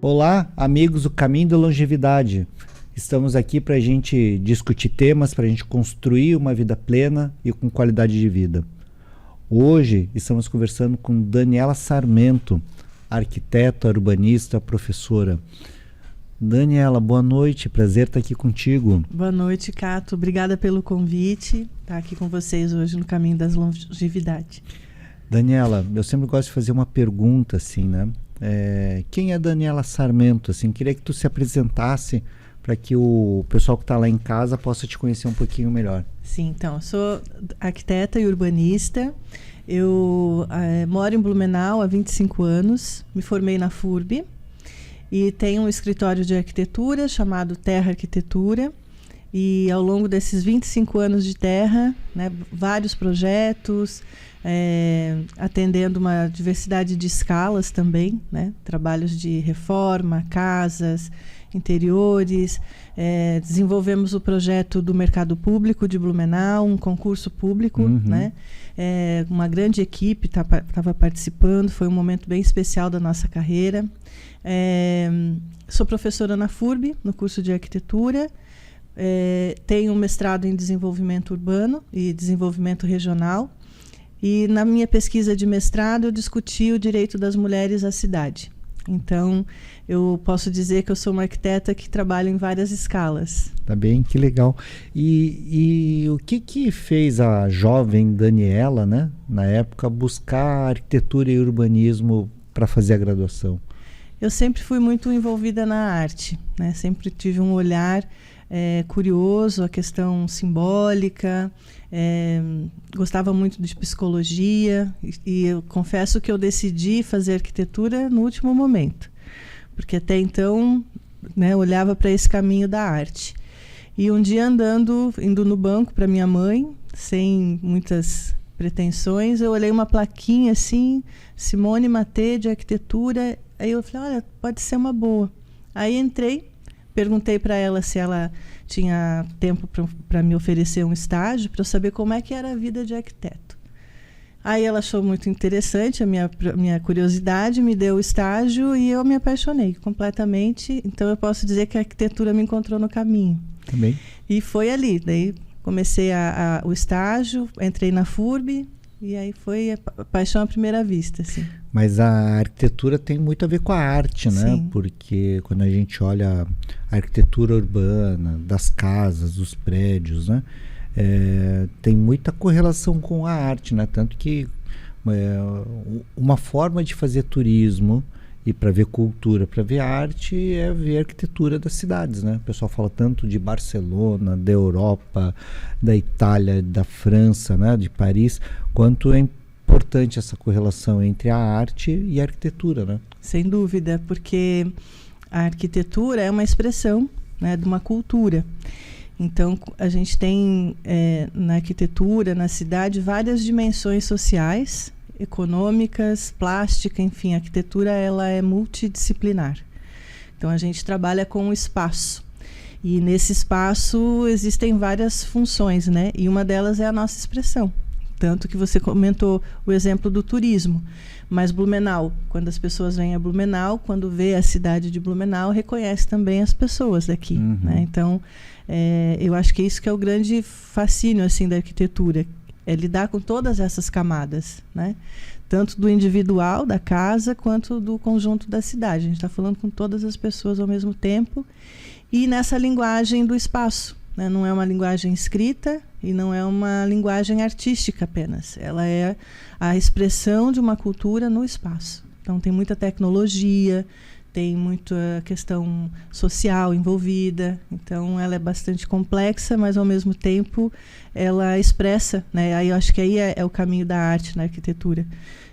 Olá, amigos do Caminho da Longevidade. Estamos aqui para a gente discutir temas, para a gente construir uma vida plena e com qualidade de vida. Hoje estamos conversando com Daniela Sarmento, arquiteta, urbanista, professora. Daniela, boa noite, prazer estar aqui contigo. Boa noite, Cato. Obrigada pelo convite. Estar aqui com vocês hoje no Caminho das Longevidade. Daniela, eu sempre gosto de fazer uma pergunta assim, né? Quem é Daniela Sarmento? Assim, queria que tu se apresentasse para que o pessoal que está lá em casa possa te conhecer um pouquinho melhor. Sim, então, eu sou arquiteta e urbanista. Eu moro em Blumenau há 25 anos, me formei na FURB e tenho um escritório de arquitetura chamado Terra Arquitetura. E ao longo desses 25 anos de Terra, né, vários projetos, atendendo uma diversidade de escalas também, né, trabalhos de reforma, casas, interiores. Desenvolvemos o projeto do Mercado Público de Blumenau, um concurso público, né? Uma grande equipe estava participando, foi um momento bem especial da nossa carreira. Sou professora na FURB, no curso de arquitetura. Tenho um mestrado em desenvolvimento urbano e desenvolvimento regional. E na minha pesquisa de mestrado eu discuti o direito das mulheres à cidade. Então, eu posso dizer que eu sou uma arquiteta que trabalha em várias escalas. Tá bem, que legal. E o que fez a jovem Daniela, né, na época, buscar arquitetura e urbanismo para fazer a graduação? Eu sempre fui muito envolvida na arte, né? Sempre tive um olhar curioso, a questão simbólica, gostava muito de psicologia e eu confesso que eu decidi fazer arquitetura no último momento, porque até então, né, olhava para esse caminho da arte. E um dia indo no banco para minha mãe, sem muitas pretensões, eu olhei uma plaquinha assim, Simone Matê de arquitetura, aí eu falei, olha, pode ser uma boa. Aí entrei, perguntei para ela se ela tinha tempo para me oferecer um estágio, para eu saber como é que era a vida de arquiteto. Aí ela achou muito interessante a minha curiosidade, me deu o estágio e eu me apaixonei completamente. Então eu posso dizer que a arquitetura me encontrou no caminho. Também. E foi ali, daí comecei o estágio, entrei na FURB e aí foi a paixão à primeira vista, assim. Mas a arquitetura tem muito a ver com a arte, né? Sim. Porque quando a gente olha a arquitetura urbana, das casas, dos prédios, né? Tem muita correlação com a arte, né? Tanto que uma forma de fazer turismo e para ver cultura, para ver arte, é ver a arquitetura das cidades, né? O pessoal fala tanto de Barcelona, da Europa, da Itália, da França, né? De Paris, quanto é importante essa correlação entre a arte e a arquitetura, né? Sem dúvida, porque a arquitetura é uma expressão, né, de uma cultura. Então, a gente tem na arquitetura, na cidade, várias dimensões sociais, econômicas, plástica, enfim, a arquitetura ela é multidisciplinar. Então, a gente trabalha com o espaço. E nesse espaço existem várias funções, né? E uma delas é a nossa expressão. Tanto que você comentou o exemplo do turismo. Mas Blumenau, quando as pessoas vêm a Blumenau, quando vê a cidade de Blumenau, reconhece também as pessoas daqui. Né? Então, eu acho que isso que é o grande fascínio assim, da arquitetura, é lidar com todas essas camadas, né? Tanto do individual, da casa, quanto do conjunto da cidade. A gente está falando com todas as pessoas ao mesmo tempo e nessa linguagem do espaço. Né? Não é uma linguagem escrita e não é uma linguagem artística apenas. Ela é a expressão de uma cultura no espaço. Então tem muita tecnologia, tem muita questão social envolvida. Então ela é bastante complexa, mas ao mesmo tempo ela expressa, né? Aí eu acho que aí é o caminho da arte na arquitetura.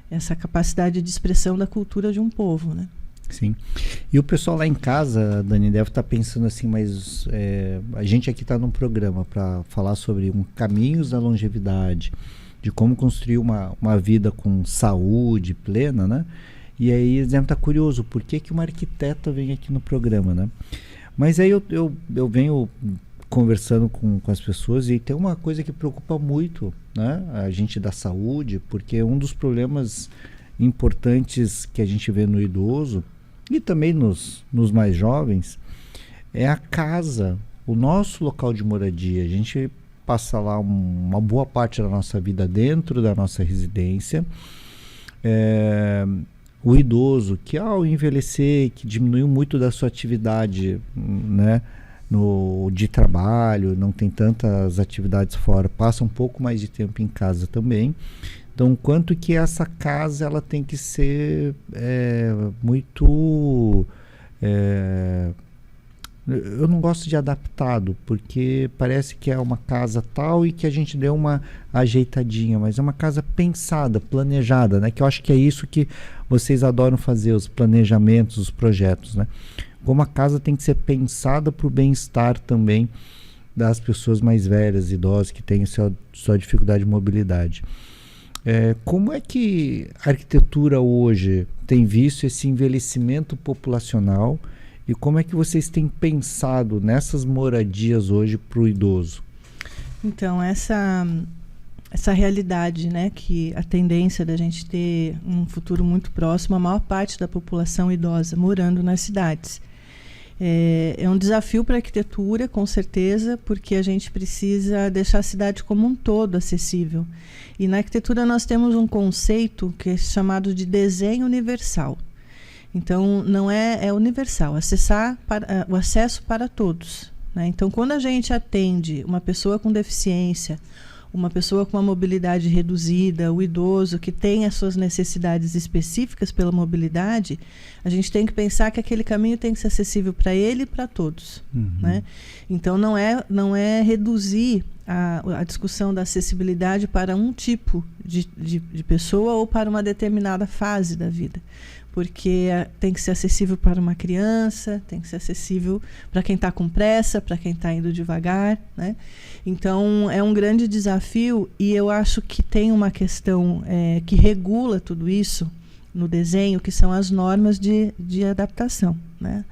Essa capacidade de expressão da cultura de um povo, né? Sim. E o pessoal lá em casa, Dani, deve estar pensando assim, mas a gente aqui está num programa para falar sobre caminhos da longevidade, de como construir uma vida com saúde plena, né? E aí eles devem estar curiosos, por que uma arquiteta vem aqui no programa, né? Mas aí eu venho conversando com as pessoas e tem uma coisa que preocupa muito, né? A gente da saúde, porque um dos problemas importantes que a gente vê no idoso e também nos mais jovens, é a casa, o nosso local de moradia. A gente passa lá uma boa parte da nossa vida dentro da nossa residência. O idoso que ao envelhecer, que diminuiu muito da sua atividade, né, de trabalho, não tem tantas atividades fora, passa um pouco mais de tempo em casa também. Então, quanto que essa casa ela tem que ser muito... eu não gosto de adaptado, porque parece que é uma casa tal e que a gente deu uma ajeitadinha, mas é uma casa pensada, planejada, né? Que eu acho que é isso que vocês adoram fazer, os planejamentos, os projetos, né? Como a casa tem que ser pensada para o bem-estar também das pessoas mais velhas, idosas, que têm sua dificuldade de mobilidade. Como é que a arquitetura hoje tem visto esse envelhecimento populacional e como é que vocês têm pensado nessas moradias hoje para o idoso? Então, essa realidade, né, que a tendência da gente ter um futuro muito próximo, a maior parte da população idosa morando nas cidades. É um desafio para a arquitetura, com certeza, porque a gente precisa deixar a cidade como um todo acessível. E na arquitetura nós temos um conceito que é chamado de desenho universal. Então, não é universal, o acesso para todos, né? Então, quando a gente atende uma pessoa com deficiência, uma pessoa com uma mobilidade reduzida, o idoso que tem as suas necessidades específicas pela mobilidade, a gente tem que pensar que aquele caminho tem que ser acessível para ele e para todos, né? Então, não é reduzir a discussão da acessibilidade para um tipo de pessoa ou para uma determinada fase da vida. Porque tem que ser acessível para uma criança, tem que ser acessível para quem está com pressa, para quem está indo devagar, né? Então, é um grande desafio e eu acho que tem uma questão que regula tudo isso no desenho, que são as normas de adaptação, né?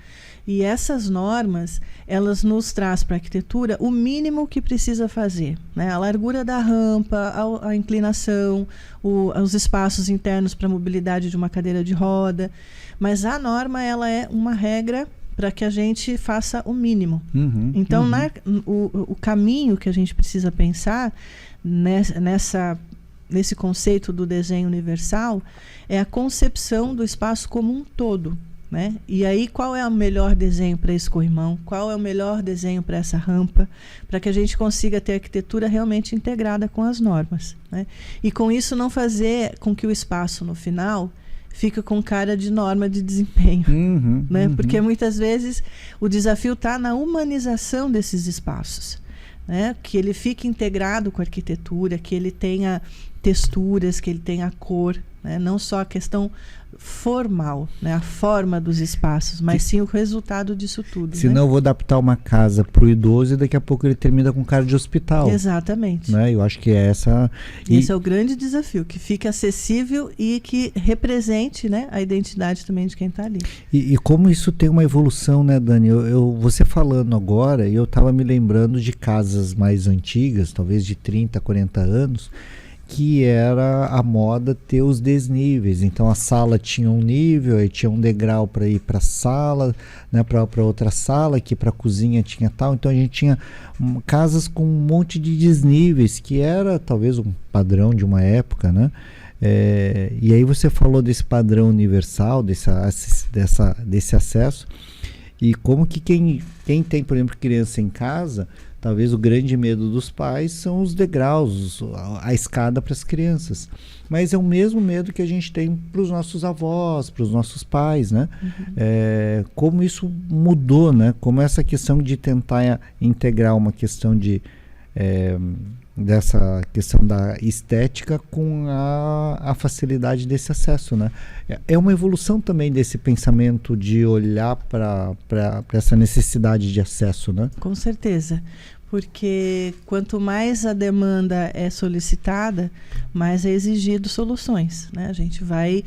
E essas normas, elas nos trazem para a arquitetura o mínimo que precisa fazer, né? A largura da rampa, a inclinação, os espaços internos para a mobilidade de uma cadeira de roda. Mas a norma, ela é uma regra para que a gente faça o mínimo. Então, o caminho que a gente precisa pensar nesse conceito do desenho universal é a concepção do espaço como um todo, né? E aí, qual é o melhor desenho para esse corrimão? Qual é o melhor desenho para essa rampa? Para que a gente consiga ter a arquitetura realmente integrada com as normas, né? E com isso não fazer com que o espaço no final fique com cara de norma de desempenho, né? Porque muitas vezes o desafio está na humanização desses espaços, né? Que ele fique integrado com a arquitetura, que ele tenha texturas, que ele tenha cor, né? Não só a questão formal, né? A forma dos espaços, mas sim o resultado disso tudo. Senão, né? Eu vou adaptar uma casa para o idoso e daqui a pouco ele termina com cara de hospital. Exatamente. Né? Eu acho que essa... Esse é o grande desafio, que fique acessível e que represente, né, a identidade também de quem está ali. E como isso tem uma evolução, né, Dani? Você falando agora, eu estava me lembrando de casas mais antigas, talvez de 30, 40 anos, que era a moda ter os desníveis. Então a sala tinha um nível, aí tinha um degrau para ir para a sala, né, para outra sala, que para a cozinha tinha tal. Então a gente tinha casas com um monte de desníveis, que era talvez um padrão de uma época, né? E aí você falou desse padrão universal, desse acesso, e como que quem tem, por exemplo, criança em casa, talvez o grande medo dos pais são os degraus, a escada para as crianças. Mas é o mesmo medo que a gente tem para os nossos avós, para os nossos pais, né? Como isso mudou, né? Como essa questão de tentar integrar uma questão dessa questão da estética com a facilidade desse acesso, né? É uma evolução também desse pensamento de olhar para essa necessidade de acesso, né? Com certeza, porque quanto mais a demanda é solicitada, mais é exigido soluções, né? A gente vai,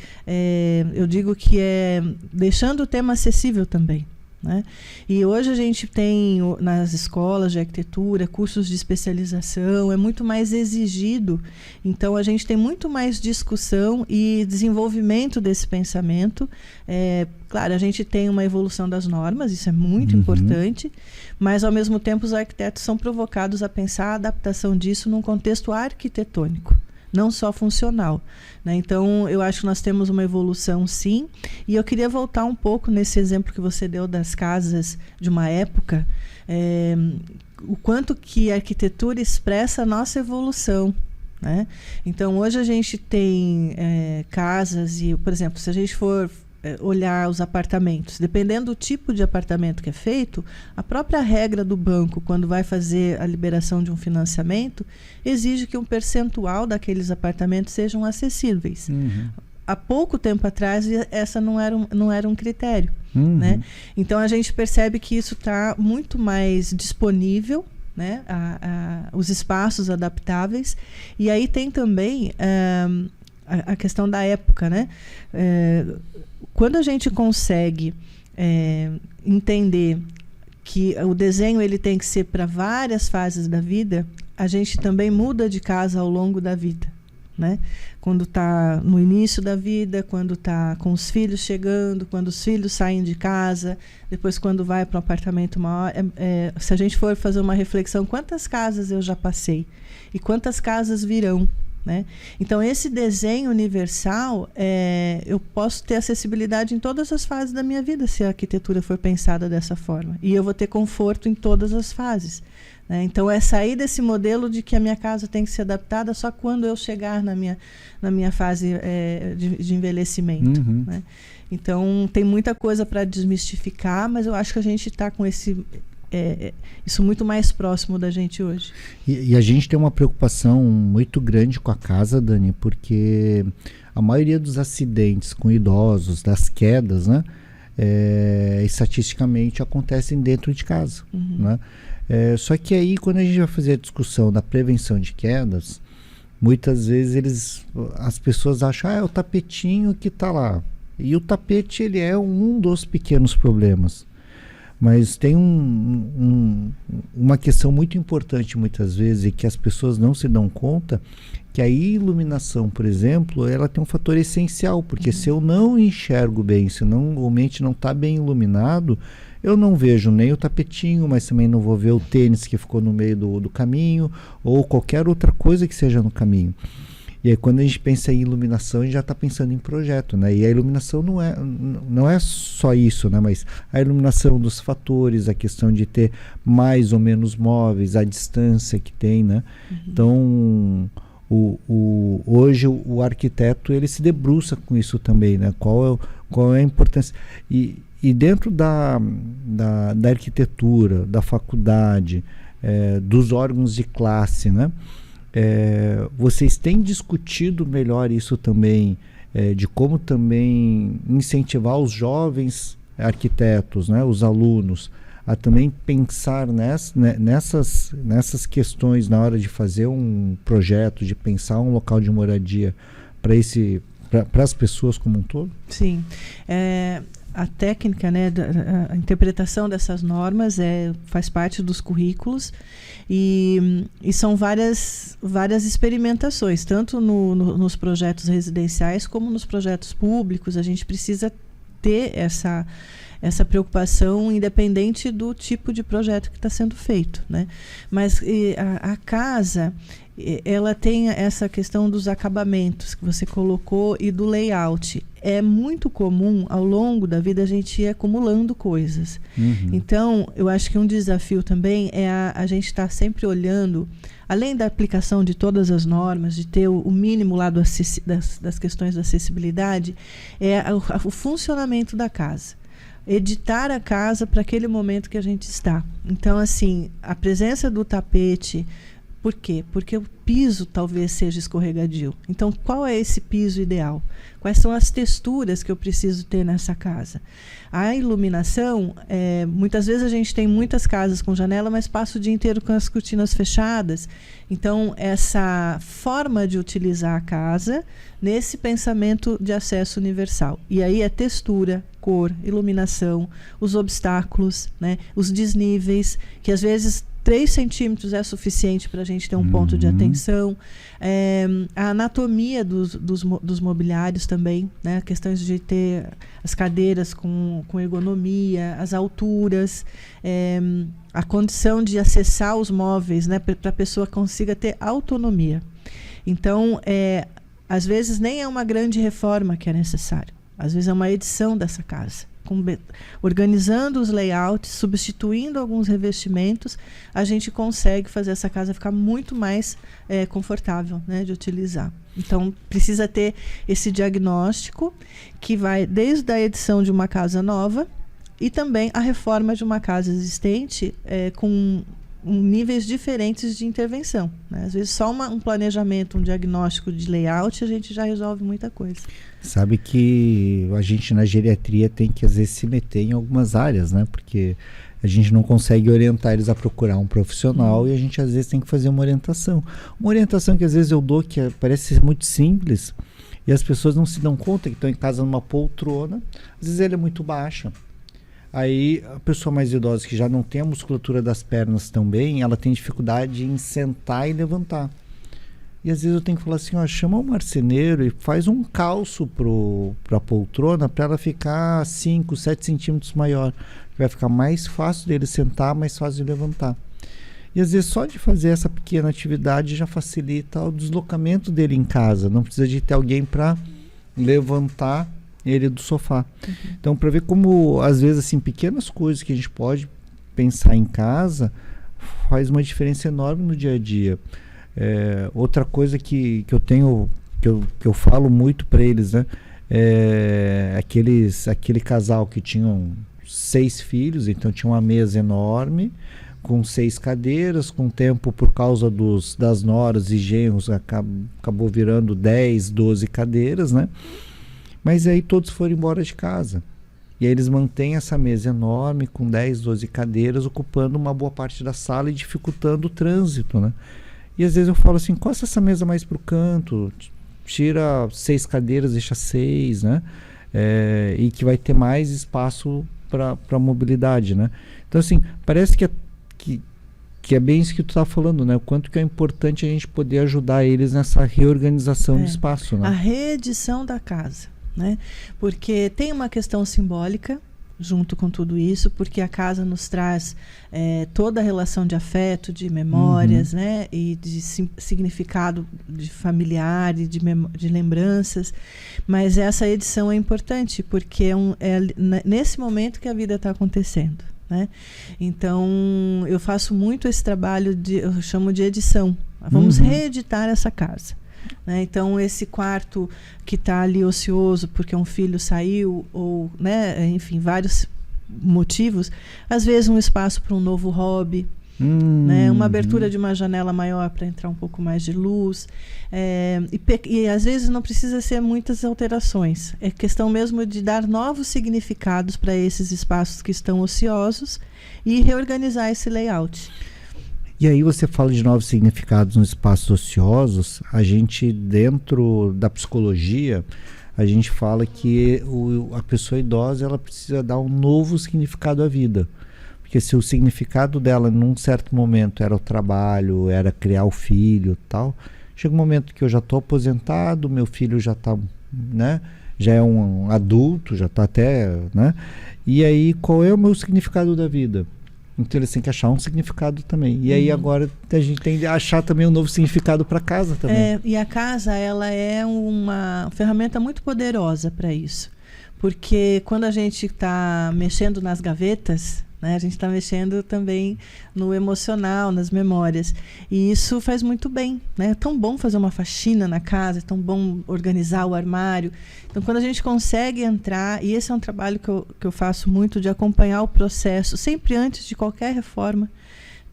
eu digo que é deixando o tema acessível também, né? E hoje a gente tem nas escolas de arquitetura cursos de especialização, é muito mais exigido, então a gente tem muito mais discussão e desenvolvimento desse pensamento. Claro, a gente tem uma evolução das normas, isso é muito importante, mas ao mesmo tempo os arquitetos são provocados a pensar a adaptação disso num contexto arquitetônico, não só funcional, né? Então, eu acho que nós temos uma evolução, sim. E eu queria voltar um pouco nesse exemplo que você deu das casas de uma época, o quanto que a arquitetura expressa a nossa evolução, né? Então, hoje a gente tem casas e, por exemplo, se a gente for olhar os apartamentos, dependendo do tipo de apartamento que é feito, a própria regra do banco, quando vai fazer a liberação de um financiamento, exige que um percentual daqueles apartamentos sejam acessíveis. Há pouco tempo atrás, essa não era um critério, né? Então, a gente percebe que isso está muito mais disponível, né? Os espaços adaptáveis. E aí tem também a questão da época, né? Quando a gente consegue entender que o desenho ele tem que ser para várias fases da vida, a gente também muda de casa ao longo da vida, né? Quando está no início da vida, quando está com os filhos chegando, quando os filhos saem de casa, depois quando vai para um apartamento maior. Se a gente for fazer uma reflexão, quantas casas eu já passei e quantas casas virão, né? Então, esse desenho universal, eu posso ter acessibilidade em todas as fases da minha vida se a arquitetura for pensada dessa forma. E eu vou ter conforto em todas as fases, né? Então, é sair desse modelo de que a minha casa tem que ser adaptada só quando eu chegar na minha fase de envelhecimento, né? Então, tem muita coisa para desmistificar, mas eu acho que a gente está com isso muito mais próximo da gente hoje. E a gente tem uma preocupação muito grande com a casa, Dani, porque a maioria dos acidentes com idosos, das quedas, né, estatisticamente acontecem dentro de casa, né? Só que aí, quando a gente vai fazer a discussão da prevenção de quedas, muitas vezes as pessoas acham, é o tapetinho que está lá. E o tapete, ele é um dos pequenos problemas. Mas tem uma questão muito importante muitas vezes e que as pessoas não se dão conta, que a iluminação, por exemplo, ela tem um fator essencial, porque se eu não enxergo bem, se o ambiente não está bem iluminado, eu não vejo nem o tapetinho, mas também não vou ver o tênis que ficou no meio do caminho ou qualquer outra coisa que seja no caminho. E aí, quando a gente pensa em iluminação, a gente já está pensando em projeto, né? E a iluminação não é só isso, né? Mas a iluminação dos fatores, a questão de ter mais ou menos móveis, a distância que tem, né? Então, hoje o arquiteto ele se debruça com isso também, né? Qual é a importância? E dentro da arquitetura, da faculdade, dos órgãos de classe, né? Vocês têm discutido melhor isso também, de como também incentivar os jovens arquitetos, né, os alunos, a também pensar nessas questões na hora de fazer um projeto, de pensar um local de moradia para as pessoas como um todo? Sim. A técnica, né, a interpretação dessas normas faz parte dos currículos e são várias experimentações, tanto nos projetos residenciais como nos projetos públicos. A gente precisa ter essa preocupação independente do tipo de projeto que está sendo feito, né? Mas a casa, ela tem essa questão dos acabamentos que você colocou e do layout. É muito comum, ao longo da vida, a gente ir acumulando coisas. Então, eu acho que um desafio também é a gente estar sempre olhando, além da aplicação de todas as normas, de ter o mínimo lá das questões da acessibilidade, o funcionamento da casa. Editar a casa para aquele momento que a gente está. Então, assim, a presença do tapete Por quê? Porque o piso talvez seja escorregadio. Então, qual é esse piso ideal? Quais são as texturas que eu preciso ter nessa casa? A iluminação, muitas vezes a gente tem muitas casas com janela, mas passa o dia inteiro com as cortinas fechadas. Então, essa forma de utilizar a casa nesse pensamento de acesso universal. E aí é textura, cor, iluminação, os obstáculos, né, os desníveis, que às vezes 3 centímetros é suficiente para a gente ter um ponto de atenção. A anatomia dos mobiliários também, né? Questões de ter as cadeiras com ergonomia, as alturas, a condição de acessar os móveis, né? Para a pessoa consiga ter autonomia. Então, às vezes nem é uma grande reforma que é necessário. Às vezes é uma edição dessa casa. Organizando os layouts, substituindo alguns revestimentos, a gente consegue fazer essa casa ficar muito mais confortável, né, de utilizar. Então, precisa ter esse diagnóstico que vai desde a edição de uma casa nova e também a reforma de uma casa existente com níveis diferentes de intervenção, né? Às vezes só um planejamento, um diagnóstico de layout, a gente já resolve muita coisa. Sabe que a gente na geriatria tem que às vezes se meter em algumas áreas, né? Porque a gente não consegue orientar eles a procurar um profissional e a gente às vezes tem que fazer uma orientação. Uma orientação que às vezes eu dou que parece ser muito simples e as pessoas não se dão conta que estão em casa numa poltrona, às vezes ela é muito baixa. Aí a pessoa mais idosa que já não tem a musculatura das pernas tão bem, ela tem dificuldade em sentar e levantar. E às vezes eu tenho que falar assim, ó, chama o marceneiro e faz um calço para a poltrona para ela ficar 5, 7 centímetros maior. Vai ficar mais fácil dele sentar, mais fácil de levantar. E às vezes só de fazer essa pequena atividade já facilita o deslocamento dele em casa. Não precisa de ter alguém para levantar ele do sofá. Então, para ver como às vezes assim pequenas coisas que a gente pode pensar em casa faz uma diferença enorme no dia a dia. Outra coisa que eu tenho que eu falo muito para eles, né, aquele casal que tinham 6 filhos, então tinha uma mesa enorme com 6 cadeiras, com o tempo por causa das noras e genros acabou virando 10, 12 cadeiras, né? Mas aí todos foram embora de casa. E aí eles mantêm essa mesa enorme com 10, 12 cadeiras, ocupando uma boa parte da sala e dificultando o trânsito, né? E às vezes eu falo assim, costa essa mesa mais para o canto, tira 6 cadeiras, deixa 6, né? E que vai ter mais espaço para mobilidade, né? Então assim, parece que é bem isso que tu tá falando, né? O quanto que é importante a gente poder ajudar eles nessa reorganização do espaço, né? A reedição da casa. Né? Porque tem uma questão simbólica junto com tudo isso, porque a casa nos traz toda a relação de afeto, de memórias, né? E de significado de familiar e de lembranças, mas essa edição é importante porque é nesse momento que a vida está acontecendo, né? Então eu faço muito esse trabalho eu chamo de edição. Vamos reeditar essa casa. Né? Então esse quarto que está ali ocioso porque um filho saiu ou, né, enfim, vários motivos, às vezes um espaço para um novo hobby, né? Uma abertura de uma janela maior para entrar um pouco mais de luz, e às vezes não precisa ser muitas alterações, é questão mesmo de dar novos significados para esses espaços que estão ociosos e reorganizar esse layout. E aí você fala de novos significados nos espaços ociosos, a gente dentro da psicologia, a gente fala que a pessoa idosa ela precisa dar um novo significado à vida. Porque se o significado dela num certo momento era o trabalho, era criar o filho e tal, chega um momento que eu já estou aposentado, meu filho já está, né, já é um adulto, já está até, né, e aí qual é o meu significado da vida? Então eles têm que achar um significado também. E aí agora a gente tem que achar também um novo significado para casa também. E a casa ela é uma ferramenta muito poderosa para isso. Porque quando a gente está mexendo nas gavetas, né, a gente está mexendo também no emocional, nas memórias. E isso faz muito bem. Né? É tão bom fazer uma faxina na casa, é tão bom organizar o armário. Então, quando a gente consegue entrar, e esse é um trabalho que eu faço muito, de acompanhar o processo, sempre antes de qualquer reforma,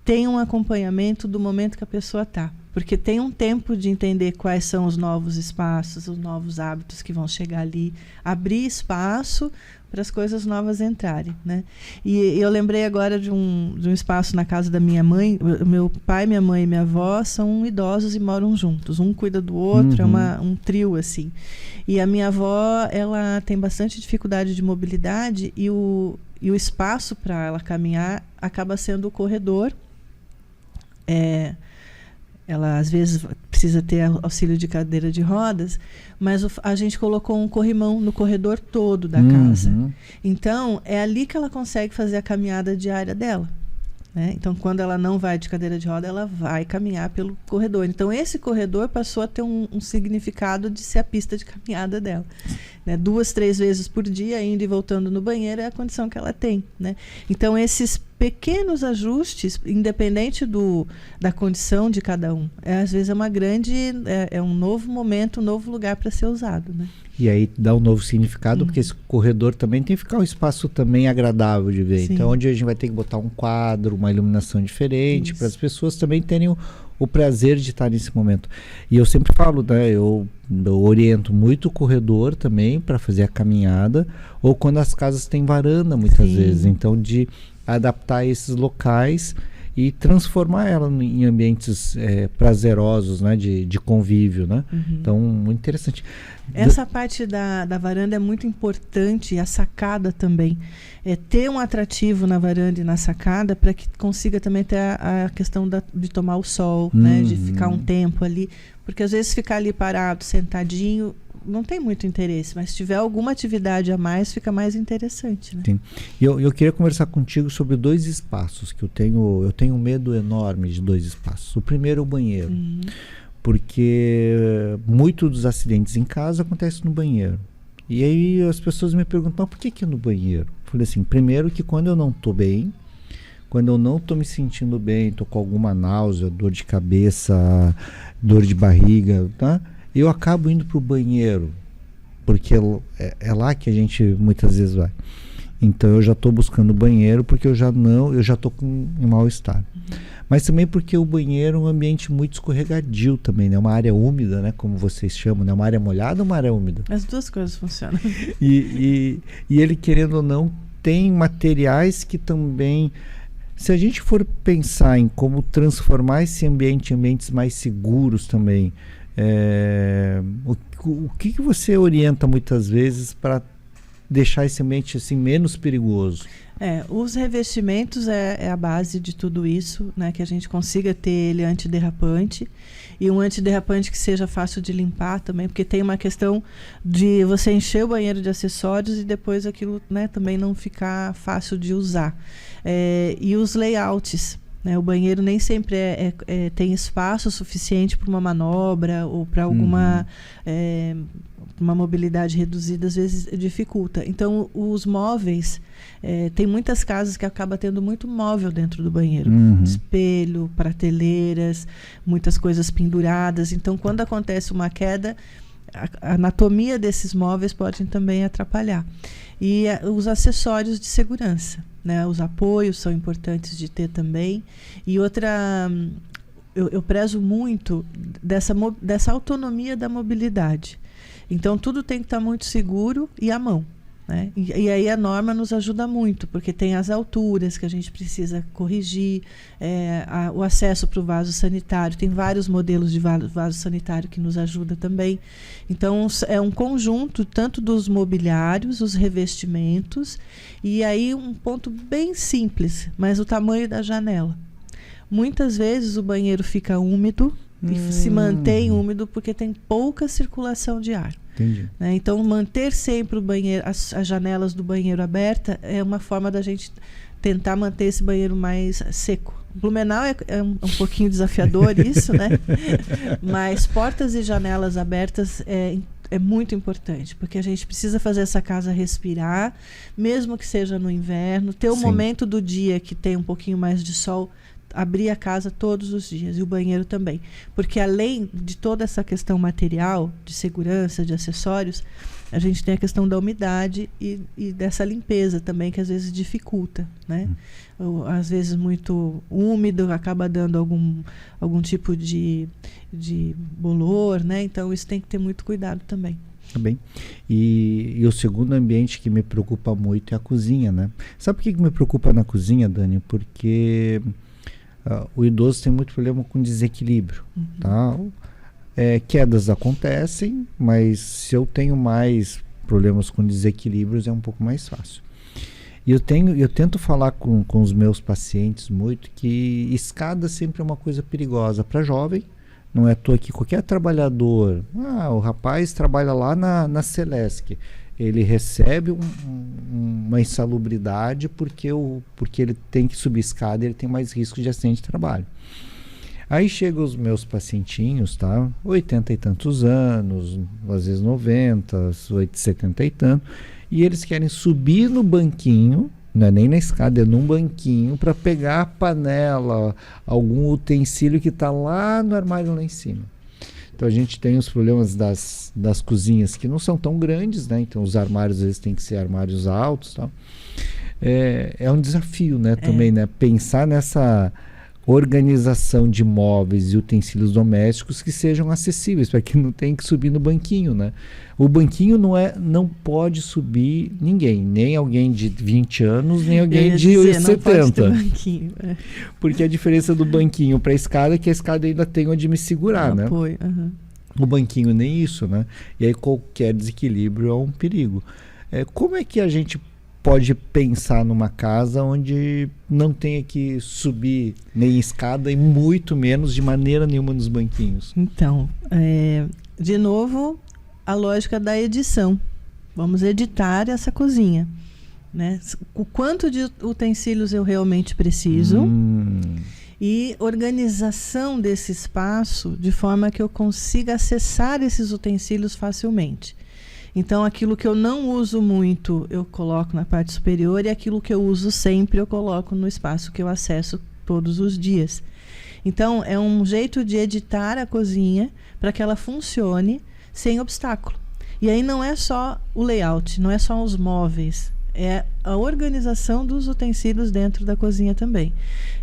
tem um acompanhamento do momento que a pessoa está. Porque tem um tempo de entender quais são os novos espaços, os novos hábitos que vão chegar ali, abrir espaço para as coisas novas entrarem, né? E eu lembrei agora de um espaço na casa da minha mãe. Meu pai, minha mãe e minha avó são idosos e moram juntos. Um cuida do outro, é um trio, assim. E a minha avó, ela tem bastante dificuldade de mobilidade e o espaço para ela caminhar acaba sendo o corredor. Ela, às vezes, precisa ter auxílio de cadeira de rodas, mas a gente colocou um corrimão no corredor todo da casa. Então, é ali que ela consegue fazer a caminhada diária dela, né? Então, quando ela não vai de cadeira de roda, ela vai caminhar pelo corredor. Então, esse corredor passou a ter um significado de ser a pista de caminhada dela, né? 2, 3 vezes por dia, indo e voltando no banheiro, é a condição que ela tem, né? Então, esses pequenos ajustes, independente da condição de cada um, às vezes é um novo momento, um novo lugar para ser usado, né? E aí dá um novo significado, porque esse corredor também tem que ficar um espaço também agradável de ver. Sim. Então, onde a gente vai ter que botar um quadro, uma iluminação diferente, para as pessoas também terem o prazer de estar nesse momento. E eu sempre falo, né, eu oriento muito o corredor também para fazer a caminhada, ou quando as casas têm varanda, muitas vezes. Então, de adaptar esses locais e transformar ela em ambientes prazerosos, né, de convívio, né? Então, muito interessante. Essa parte da varanda é muito importante, e a sacada também. Ter um atrativo na varanda e na sacada para que consiga também ter a questão de tomar o sol, né, de ficar um tempo ali. Porque às vezes ficar ali parado, sentadinho, não tem muito interesse, mas se tiver alguma atividade a mais, fica mais interessante, né? Sim. Eu queria conversar contigo sobre 2 espaços que eu tenho um medo enorme de 2 espaços. O primeiro é o banheiro, porque muitos dos acidentes em casa acontecem no banheiro. E aí as pessoas me perguntam, por que no banheiro? Eu falei assim, primeiro que quando eu não estou bem, quando eu não estou me sentindo bem, estou com alguma náusea, dor de cabeça, dor de barriga, tá? Eu acabo indo para o banheiro, porque é lá que a gente muitas vezes vai. Então eu já estou buscando o banheiro porque eu já estou com um mal-estar. Mas também porque o banheiro é um ambiente muito escorregadio também, né? Uma área úmida, né? Como vocês chamam, né? Uma área molhada ou uma área úmida? As duas coisas funcionam. E ele, querendo ou não, tem materiais que também... Se a gente for pensar em como transformar esse ambiente em ambientes mais seguros também, o que você orienta muitas vezes para deixar esse ambiente assim menos perigoso? Os revestimentos é a base de tudo isso, né? Que a gente consiga ter ele antiderrapante, e um antiderrapante que seja fácil de limpar também, porque tem uma questão de você encher o banheiro de acessórios e depois aquilo, né, também não ficar fácil de usar. E os layouts, né? O banheiro nem sempre tem espaço suficiente para uma manobra ou para alguma uma mobilidade reduzida, às vezes dificulta. Então, os móveis, tem muitas casas que acabam tendo muito móvel dentro do banheiro. Espelho, prateleiras, muitas coisas penduradas. Então, quando acontece uma queda, a anatomia desses móveis pode também atrapalhar. E os acessórios de segurança, né? Os apoios são importantes de ter também. E outra, eu prezo muito dessa autonomia da mobilidade. Então, tudo tem que estar muito seguro e à mão, né? E aí a norma nos ajuda muito, porque tem as alturas que a gente precisa corrigir, o acesso para o vaso sanitário. Tem vários modelos de vaso sanitário que nos ajuda também. Então, é um conjunto tanto dos mobiliários, os revestimentos, e aí um ponto bem simples, mas o tamanho da janela. Muitas vezes o banheiro fica úmido, e se mantém úmido porque tem pouca circulação de ar. Entendi. Né? Então, manter sempre o banheiro, as janelas do banheiro abertas é uma forma da gente tentar manter esse banheiro mais seco. Blumenau é um pouquinho desafiador isso, né? Mas portas e janelas abertas é muito importante, porque a gente precisa fazer essa casa respirar, mesmo que seja no inverno, ter um momento do dia que tem um pouquinho mais de sol, abrir a casa todos os dias, e o banheiro também. Porque além de toda essa questão material, de segurança, de acessórios, a gente tem a questão da umidade e dessa limpeza também, que às vezes dificulta, né? Ou, às vezes muito úmido, acaba dando algum tipo de bolor, né? Então isso tem que ter muito cuidado também. Tá bem. E o segundo ambiente que me preocupa muito é a cozinha, né? Sabe por que me preocupa na cozinha, Dani? Porque o idoso tem muito problema com desequilíbrio, tá? Quedas acontecem, mas se eu tenho mais problemas com desequilíbrios é um pouco mais fácil. E eu tento falar com os meus pacientes muito que escada sempre é uma coisa perigosa para jovem. Não é à toa que qualquer trabalhador, o rapaz trabalha lá na Celesc, ele recebe uma insalubridade porque ele tem que subir escada e ele tem mais risco de acidente de trabalho. Aí chegam os meus pacientinhos, tá? 80 e tantos anos, às vezes 90, 70 e tanto, e eles querem subir no banquinho, não é nem na escada, é num banquinho, para pegar a panela, algum utensílio que está lá no armário lá em cima. Então a gente tem os problemas das cozinhas que não são tão grandes, né? Então os armários às vezes tem que ser armários altos, tá? É um desafio, né? Também, né? Pensar nessa organização de móveis e utensílios domésticos que sejam acessíveis, para que não tenha que subir no banquinho, né? O banquinho não pode subir ninguém, nem alguém de 20 anos, nem alguém de 70. Não pode ter banquinho, Porque a diferença do banquinho para a escada é que a escada ainda tem onde me segurar, né? Apoio, O banquinho nem isso, né? E aí qualquer desequilíbrio é um perigo. Como é que a gente pode pensar numa casa onde não tenha que subir nem escada e muito menos de maneira nenhuma nos banquinhos? Então, de novo, a lógica da edição. Vamos editar essa cozinha, né? O quanto de utensílios eu realmente preciso e organização desse espaço de forma que eu consiga acessar esses utensílios facilmente. Então, aquilo que eu não uso muito, eu coloco na parte superior, e aquilo que eu uso sempre, eu coloco no espaço que eu acesso todos os dias. Então, é um jeito de editar a cozinha para que ela funcione sem obstáculo. E aí não é só o layout, não é só os móveis, é a organização dos utensílios dentro da cozinha também.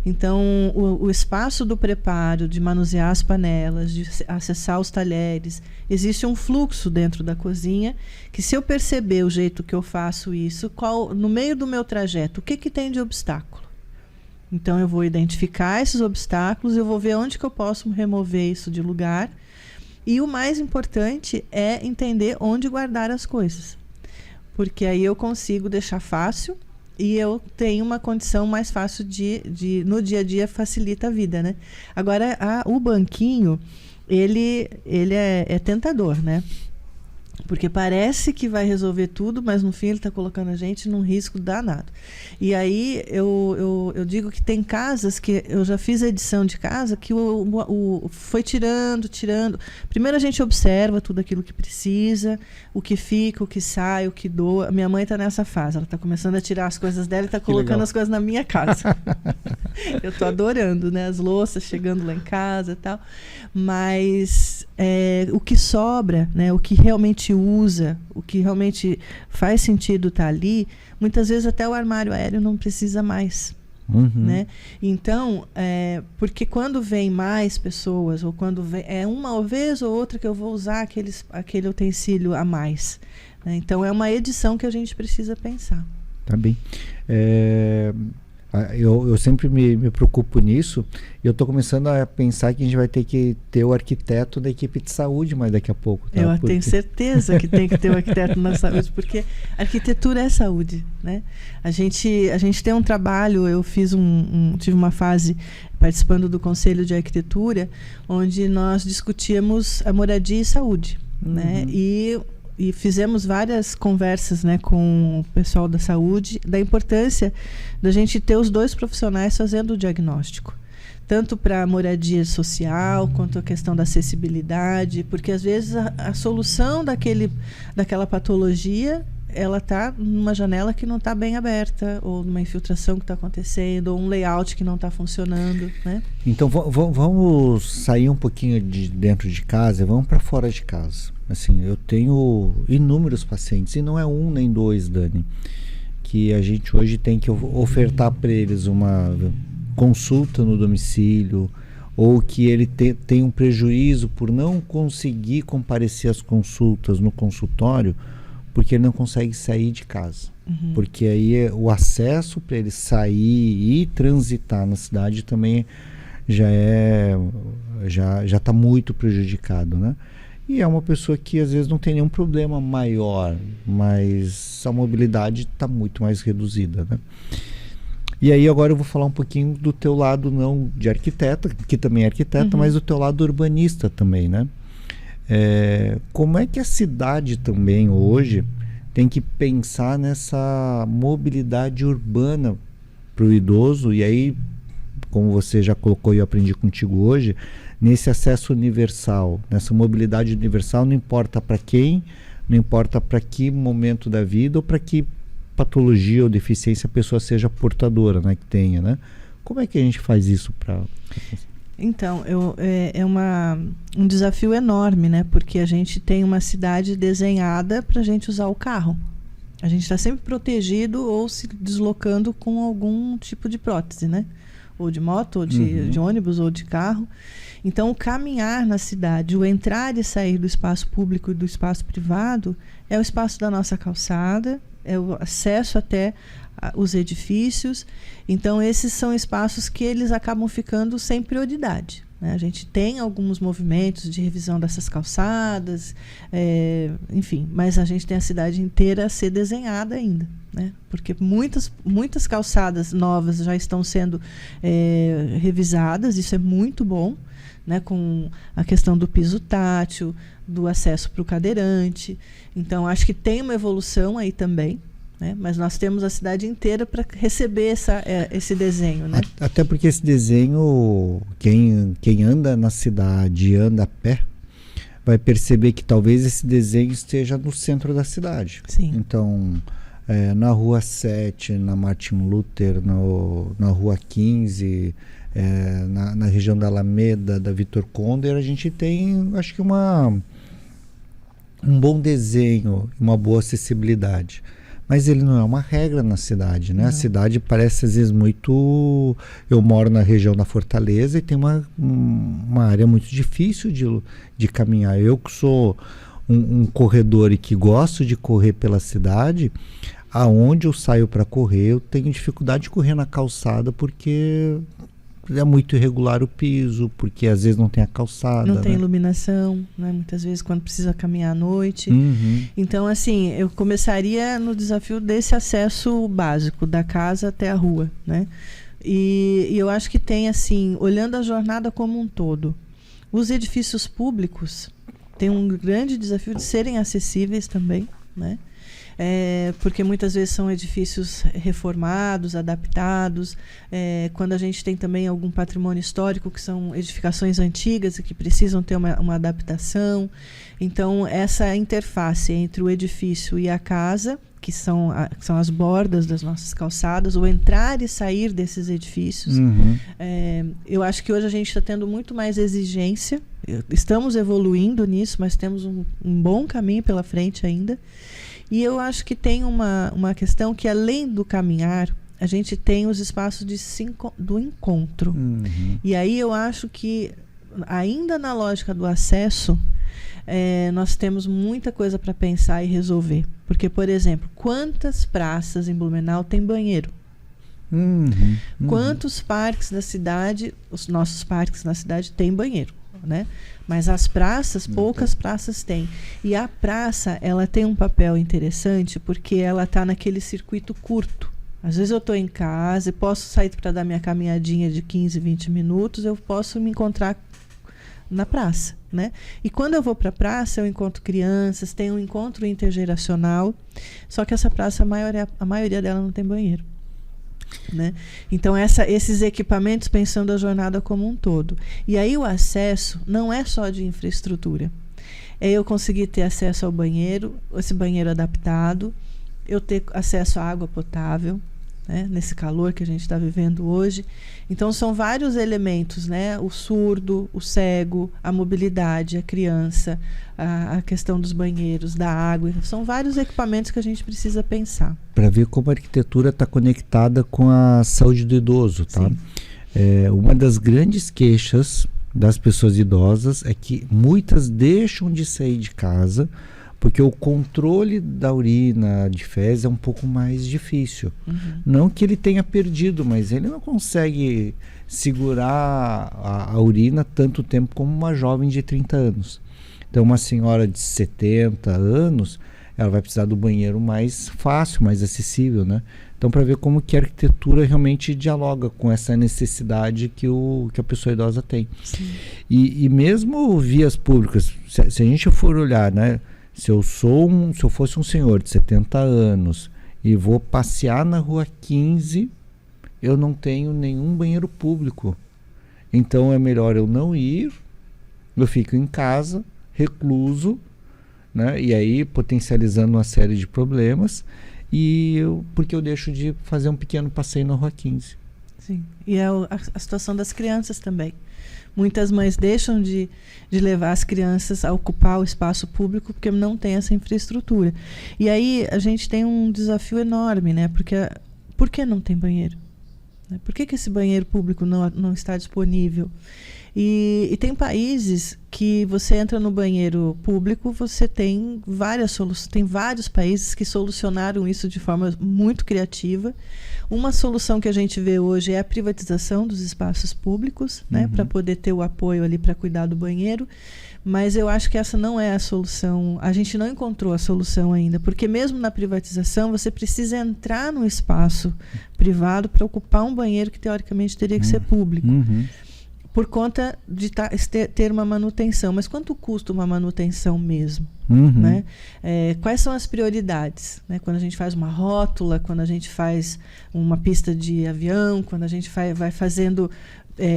Então, o espaço do preparo, de manusear as panelas, de acessar os talheres, existe um fluxo dentro da cozinha que, se eu perceber o jeito que eu faço isso, no meio do meu trajeto, o que tem de obstáculo? Então, eu vou identificar esses obstáculos, eu vou ver onde que eu posso remover isso de lugar. E o mais importante é entender onde guardar as coisas. Porque aí eu consigo deixar fácil e eu tenho uma condição mais fácil no dia a dia, facilita a vida, né? Agora, o banquinho, ele é tentador, né? Porque parece que vai resolver tudo, mas no fim ele está colocando a gente num risco danado. E aí eu digo que tem casas que eu já fiz a edição de casa que foi tirando. Primeiro a gente observa tudo aquilo que precisa, o que fica, o que sai, o que doa. Minha mãe está nessa fase, ela está começando a tirar as coisas dela e está colocando as coisas na minha casa. Eu estou adorando, né? As louças chegando lá em casa e tal. Mas o que sobra, né? O que realmente usa, o que realmente faz sentido estar ali, muitas vezes até o armário aéreo não precisa mais. Né? Então, porque quando vem mais pessoas, ou quando vem, uma vez ou outra que eu vou usar aquele utensílio a mais. Né? Então, é uma edição que a gente precisa pensar. Tá bem. Eu sempre me preocupo nisso, e eu estou começando a pensar que a gente vai ter que ter o arquiteto da equipe de saúde mais daqui a pouco. Tá? Eu tenho certeza que tem que ter o arquiteto na saúde, porque arquitetura é saúde, né? A gente tem um trabalho, eu tive uma fase participando do Conselho de Arquitetura, onde nós discutíamos a moradia e saúde, né? E fizemos várias conversas, né, com o pessoal da saúde, da importância da gente ter os dois profissionais fazendo o diagnóstico. Tanto para a moradia social, quanto a questão da acessibilidade, porque às vezes a solução daquela patologia ela está numa janela que não está bem aberta, ou numa infiltração que está acontecendo, ou um layout que não está funcionando, né? Então vamos sair um pouquinho de dentro de casa e vamos para fora de casa. Assim, eu tenho inúmeros pacientes, e não é um nem dois, Dani, que a gente hoje tem que ofertar para eles uma consulta no domicílio, ou que ele tem um prejuízo por não conseguir comparecer às consultas no consultório, porque ele não consegue sair de casa. Uhum. Porque aí o acesso para ele sair e transitar na cidade também já está muito prejudicado, né? E é uma pessoa que às vezes não tem nenhum problema maior, mas a mobilidade está muito mais reduzida, né? E aí agora eu vou falar um pouquinho do teu lado, não de arquiteta, que também é arquiteta, mas do teu lado urbanista também, né? Como é que a cidade também hoje tem que pensar nessa mobilidade urbana para o idoso, e aí, como você já colocou e eu aprendi contigo hoje, nesse acesso universal, nessa mobilidade universal, não importa para quem, não importa para que momento da vida ou para que patologia ou deficiência a pessoa seja portadora, né, que tenha, né? Como é que a gente faz isso para... Então, é um desafio enorme, né? Porque a gente tem uma cidade desenhada para a gente usar o carro. A gente está sempre protegido ou se deslocando com algum tipo de prótese, né? Ou de moto, ou de ônibus, ou de carro. Então, o caminhar na cidade, o entrar e sair do espaço público e do espaço privado, é o espaço da nossa calçada, é o acesso até os edifícios. Então, esses são espaços que eles acabam ficando sem prioridade, né? A gente tem alguns movimentos de revisão dessas calçadas, enfim, mas a gente tem a cidade inteira a ser desenhada ainda, né? Porque muitas calçadas novas já estão sendo revisadas, isso é muito bom, né? Com a questão do piso tátil, do acesso para o cadeirante. Então, acho que tem uma evolução aí também, né? Mas nós temos a cidade inteira para receber esse desenho, né? Até porque esse desenho, quem anda na cidade e anda a pé, vai perceber que talvez esse desenho esteja no centro da cidade. Sim. Então, na Rua 7, na Martin Luther, na Rua 15, na região da Alameda, da Vitor Conder, a gente tem, acho que um bom desenho, uma boa acessibilidade. Mas ele não é uma regra na cidade, né? Não. A cidade parece às vezes muito... Eu moro na região da Fortaleza e tem uma área muito difícil de caminhar. Eu que sou um corredor e que gosto de correr pela cidade, aonde eu saio para correr, eu tenho dificuldade de correr na calçada porque é muito irregular o piso, porque às vezes não tem a calçada. Não tem né? Iluminação, né? Muitas vezes quando precisa caminhar à noite. Então, assim, eu começaria no desafio desse acesso básico, da casa até a rua, né? E eu acho que tem, assim, olhando a jornada como um todo, os edifícios públicos têm um grande desafio de serem acessíveis também, né? Porque muitas vezes são edifícios reformados, adaptados. Quando a gente tem também algum patrimônio histórico, que são edificações antigas e que precisam ter uma adaptação. Então, essa interface entre o edifício e a casa, que são as bordas das nossas calçadas, o entrar e sair desses edifícios. Eu acho que hoje a gente está tendo muito mais exigência. Estamos evoluindo nisso, mas temos um bom caminho pela frente ainda. E eu acho que tem uma questão que, além do caminhar, a gente tem os espaços do encontro. E aí eu acho que, ainda na lógica do acesso, nós temos muita coisa para pensar e resolver. Porque, por exemplo, quantas praças em Blumenau tem banheiro? Quantos parques da cidade, os nossos parques na cidade, têm banheiro, né? Mas as praças, poucas praças têm. E a praça, ela tem um papel interessante porque ela está naquele circuito curto. Às vezes eu estou em casa e posso sair para dar minha caminhadinha de 15, 20 minutos, eu posso me encontrar na praça, né? E quando eu vou para a praça, eu encontro crianças, tem um encontro intergeracional, só que essa praça, a maioria dela não tem banheiro, né? Então esses equipamentos, pensando a jornada como um todo. E aí o acesso não é só de infraestrutura, é eu conseguir ter acesso ao banheiro, esse banheiro adaptado, eu ter acesso à água potável, né, nesse calor que a gente está vivendo hoje. Então são vários elementos, né? O surdo, o cego, a mobilidade, a criança, a questão dos banheiros, da água. São vários equipamentos que a gente precisa pensar. Para ver como a arquitetura está conectada com a saúde do idoso, tá? Uma das grandes queixas das pessoas idosas é que muitas deixam de sair de casa porque o controle da urina, de fezes, é um pouco mais difícil. Não que ele tenha perdido, mas ele não consegue segurar a urina tanto tempo como uma jovem de 30 anos. Então, uma senhora de 70 anos, ela vai precisar do banheiro mais fácil, mais acessível, né? Então, para ver como que a arquitetura realmente dialoga com essa necessidade que a pessoa idosa tem. E mesmo vias públicas, se a gente for olhar, né? Se eu fosse um senhor de 70 anos e vou passear na Rua 15, eu não tenho nenhum banheiro público. Então é melhor eu não ir, eu fico em casa, recluso, né? E aí potencializando uma série de problemas, porque eu deixo de fazer um pequeno passeio na Rua 15. Sim, e a situação das crianças também. Muitas mães deixam de levar as crianças a ocupar o espaço público porque não tem essa infraestrutura. E aí a gente tem um desafio enorme, né? Por que não tem banheiro? Por que esse banheiro público não está disponível? E tem países que você entra no banheiro público, você tem várias soluções. Tem vários países que solucionaram isso de forma muito criativa. Uma solução que a gente vê hoje é a privatização dos espaços públicos, né, para poder ter o apoio ali para cuidar do banheiro. Mas eu acho que essa não é a solução. A gente não encontrou a solução ainda, porque mesmo na privatização você precisa entrar no espaço privado para ocupar um banheiro que teoricamente teria que ser público. Por conta de ter uma manutenção. Mas quanto custa uma manutenção mesmo? Né? Quais são as prioridades? Né? Quando a gente faz uma rótula, quando a gente faz uma pista de avião, quando a gente vai fazendo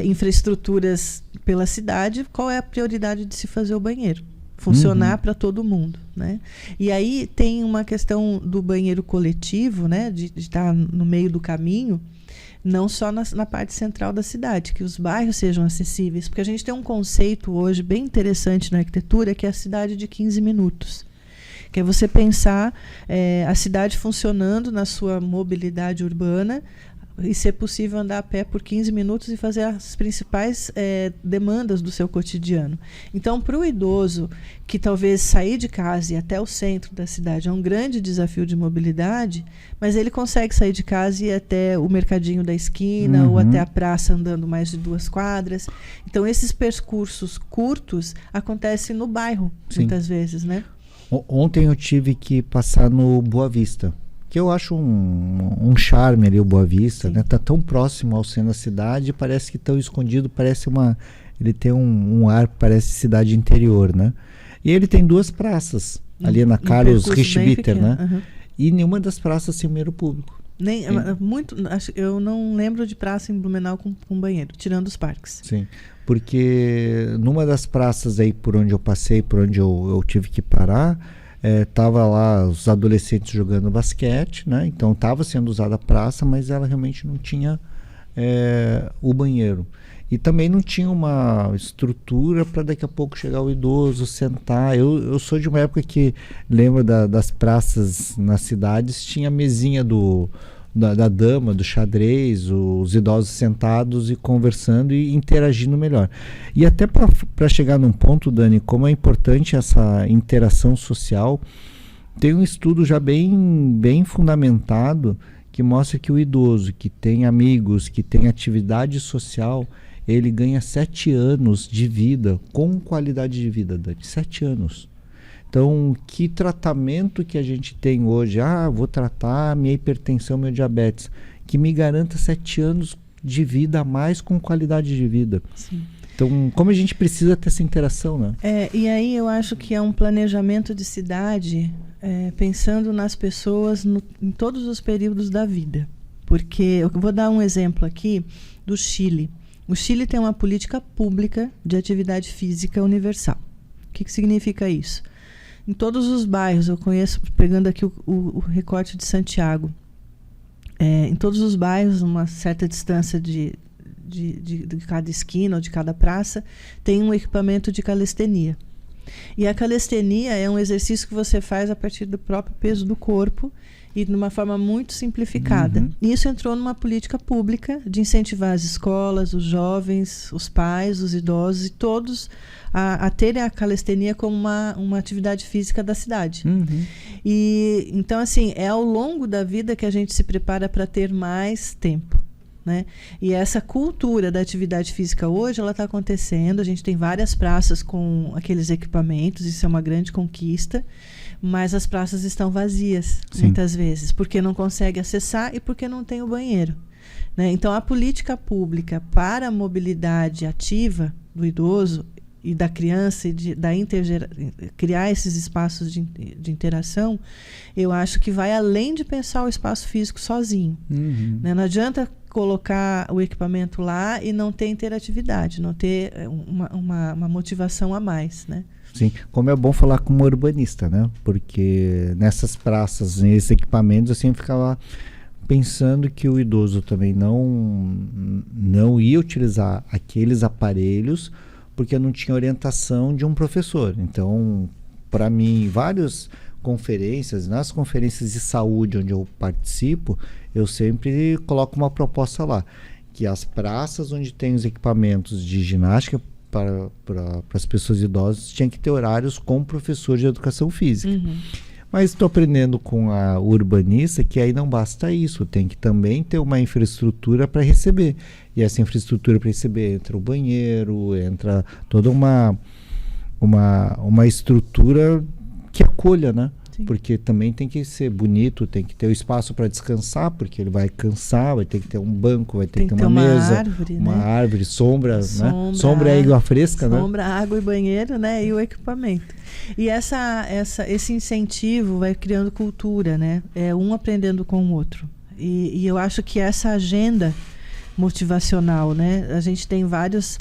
infraestruturas pela cidade, qual é a prioridade de se fazer o banheiro? Funcionar para todo mundo, né? E aí tem uma questão do banheiro coletivo, né? De estar no meio do caminho, não só na parte central da cidade, que os bairros sejam acessíveis, porque a gente tem um conceito hoje bem interessante na arquitetura, que é a cidade de 15 minutos. Que é você pensar a cidade funcionando na sua mobilidade urbana e ser possível andar a pé por 15 minutos e fazer as principais demandas do seu cotidiano. Então, para o idoso que talvez sair de casa e ir até o centro da cidade é um grande desafio de mobilidade, mas ele consegue sair de casa e ir até o mercadinho da esquina ou até a praça andando mais de 2 quadras. Então, esses percursos curtos acontecem no bairro, muitas vezes, né? Ontem eu tive que passar no Boa Vista, que eu acho um charme ali o Boa Vista, né? Tá tão próximo ao centro da cidade, parece que tão escondido, ele tem um ar, parece cidade interior, né? E ele tem 2 praças, ali na Carlos Richtbitter, né? E nenhuma das praças tem banheiro público. Eu não lembro de praça em Blumenau com banheiro, tirando os parques. Sim, porque numa das praças aí por onde eu passei, por onde eu tive que parar, tava lá os adolescentes jogando basquete, né? Então estava sendo usada a praça, mas ela realmente não tinha o banheiro. E também não tinha uma estrutura para daqui a pouco chegar o idoso, sentar. Eu sou de uma época que lembro das praças nas cidades, tinha a mesinha da dama, do xadrez, os idosos sentados e conversando e interagindo melhor. E até para chegar num ponto, Dani, como é importante essa interação social, tem um estudo já bem fundamentado que mostra que o idoso que tem amigos, que tem atividade social, ele ganha 7 anos de vida, com qualidade de vida, Dani, 7 anos. Então, que tratamento que a gente tem hoje? Vou tratar minha hipertensão, meu diabetes, que me garanta 7 anos de vida a mais com qualidade de vida. Sim. Então, como a gente precisa ter essa interação, né? E aí eu acho que é um planejamento de cidade pensando nas pessoas em todos os períodos da vida. Porque eu vou dar um exemplo aqui do Chile. O Chile tem uma política pública de atividade física universal. O que significa isso? em todos os bairros. Eu conheço, pegando aqui o recorte de Santiago, em todos os bairros, uma certa distância de cada esquina ou de cada praça, tem um equipamento de calistenia. E a calistenia é um exercício que você faz a partir do próprio peso do corpo e de uma forma muito simplificada. E isso entrou numa política pública de incentivar as escolas, os jovens, os pais, os idosos e todos a terem a calistenia como uma atividade física da cidade. E então, assim, é ao longo da vida que a gente se prepara para ter mais tempo, né? E essa cultura da atividade física hoje, ela está acontecendo. A gente tem várias praças com aqueles equipamentos, isso é uma grande conquista, mas as praças estão vazias, muitas vezes, porque não consegue acessar e porque não tem o banheiro, né? Então, a política pública para a mobilidade ativa do idoso e da criança e criar esses espaços de interação, eu acho que vai além de pensar o espaço físico sozinho, né? Não adianta colocar o equipamento lá e não ter interatividade, não ter uma motivação a mais, né? Sim, como é bom falar como urbanista, né? Porque nessas praças, nesses equipamentos, assim, eu ficava pensando que o idoso também não ia utilizar aqueles aparelhos porque não tinha orientação de um professor. Então, para mim, várias conferências, nas conferências de saúde onde eu participo, eu sempre coloco uma proposta lá, que as praças onde tem os equipamentos de ginástica para as pessoas idosas tinha que ter horários com professor de educação física. Mas estou aprendendo com a urbanista que aí não basta isso, tem que também ter uma infraestrutura para receber. E essa infraestrutura para receber entra o banheiro, entra toda uma estrutura que acolha, né? Sim. Porque também tem que ser bonito, tem que ter o espaço para descansar, porque ele vai cansar, vai ter que ter um banco, vai ter que ter uma mesa, árvore, uma né? árvore, sombra, né? Sombra é água fresca, sombra, né? Sombra, água e banheiro, né? E o equipamento. E esse incentivo vai criando cultura, né? É um aprendendo com o outro. E eu acho que essa agenda motivacional, né? A gente tem vários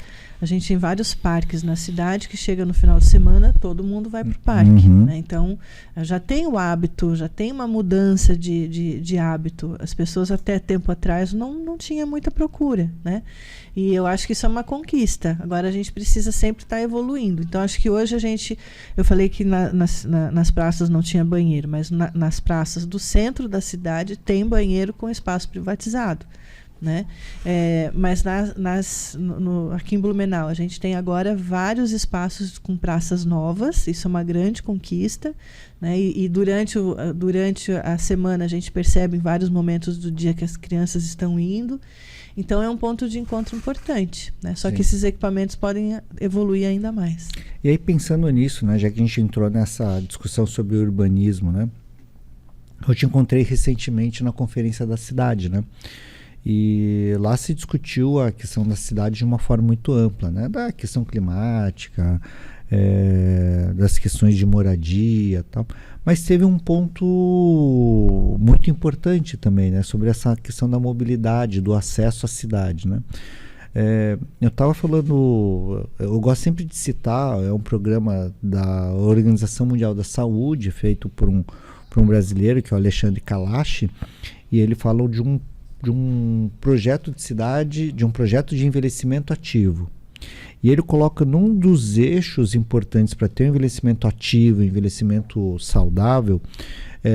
parques na cidade que chega no final de semana, todo mundo vai para o parque, né? Então, já tem o hábito, já tem uma mudança de hábito. As pessoas até tempo atrás não tinha muita procura, né? E eu acho que isso é uma conquista. Agora a gente precisa sempre estar evoluindo. Então, acho que hoje eu falei que nas praças não tinha banheiro, mas nas praças do centro da cidade tem banheiro com espaço privatizado, né? Mas aqui em Blumenau a gente tem agora vários espaços com praças novas. Isso é uma grande conquista, né? E durante a semana a gente percebe em vários momentos do dia que as crianças estão indo. Então é um ponto de encontro importante, né? Só que esses equipamentos podem evoluir ainda mais. E aí, pensando nisso, né, já que a gente entrou nessa discussão sobre urbanismo, né, eu te encontrei recentemente na Conferência da Cidade, né? E lá se discutiu a questão da cidade de uma forma muito ampla, né? Da questão climática, das questões de moradia e tal. Mas teve um ponto muito importante também, né? Sobre essa questão da mobilidade, do acesso à cidade, né? Eu estava falando, eu gosto sempre de citar, é um programa da Organização Mundial da Saúde, feito por um brasileiro, que é o Alexandre Kalash, e ele falou de um projeto de cidade, de um projeto de envelhecimento ativo. E ele coloca num dos eixos importantes para ter um envelhecimento ativo, um envelhecimento saudável,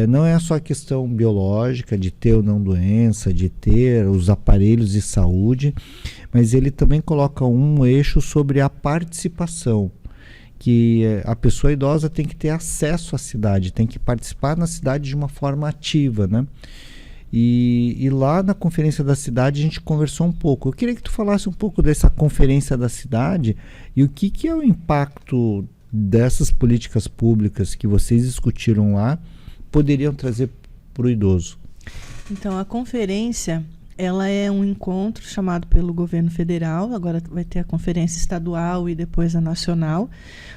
não é só a questão biológica, de ter ou não doença, de ter os aparelhos de saúde, mas ele também coloca um eixo sobre a participação, que a pessoa idosa tem que ter acesso à cidade, tem que participar na cidade de uma forma ativa, né? E lá na Conferência da Cidade a gente conversou um pouco. Eu queria que tu falasse um pouco dessa Conferência da Cidade e o que é o impacto dessas políticas públicas que vocês discutiram lá poderiam trazer para o idoso. Então, a conferência, ela é um encontro chamado pelo governo federal, agora vai ter a conferência estadual e depois a nacional,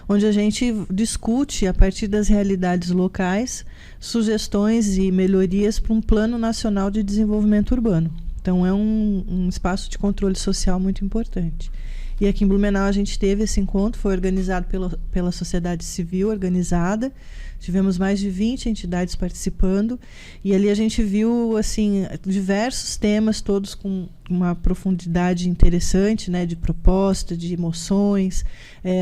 onde a gente discute, a partir das realidades locais, sugestões e melhorias para um plano nacional de desenvolvimento urbano. Então, é um espaço de controle social muito importante. E aqui em Blumenau a gente teve esse encontro, foi organizado pela sociedade civil organizada. Tivemos mais de 20 entidades participando e ali a gente viu assim diversos temas, todos com uma profundidade interessante, né, de proposta, de emoções,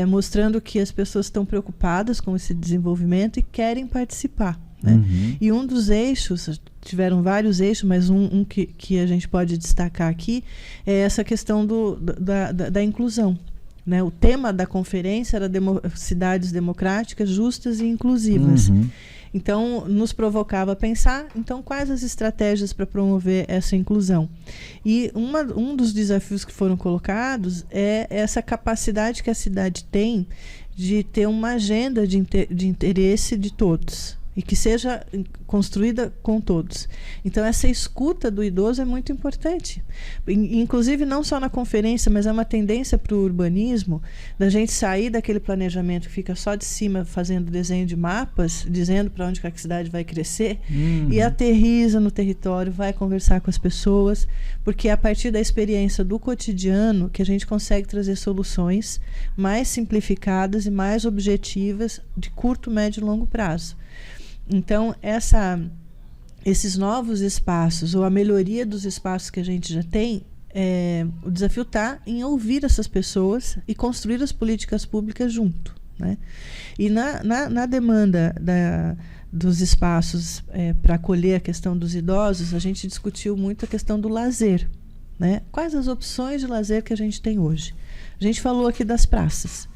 mostrando que as pessoas estão preocupadas com esse desenvolvimento e querem participar. Né? Uhum. E um dos eixos, tiveram vários eixos, mas um que a gente pode destacar aqui é essa questão da inclusão. Né? O tema da conferência era cidades democráticas, justas e inclusivas. Uhum. Então, nos provocava a pensar, então, quais as estratégias para promover essa inclusão. E um dos desafios que foram colocados é essa capacidade que a cidade tem de ter uma agenda de interesse de todos. E que seja construída com todos. Então, essa escuta do idoso é muito importante. Inclusive, não só na conferência, mas é uma tendência para o urbanismo, da gente sair daquele planejamento que fica só de cima fazendo desenho de mapas, dizendo para onde que a cidade vai crescer, e aterriza no território, vai conversar com as pessoas, porque é a partir da experiência do cotidiano que a gente consegue trazer soluções mais simplificadas e mais objetivas de curto, médio e longo prazo. Então, esses novos espaços, ou a melhoria dos espaços que a gente já tem, o desafio está em ouvir essas pessoas e construir as políticas públicas junto. Né? E na demanda dos espaços para acolher a questão dos idosos, a gente discutiu muito a questão do lazer. Né? Quais as opções de lazer que a gente tem hoje? A gente falou aqui das praças.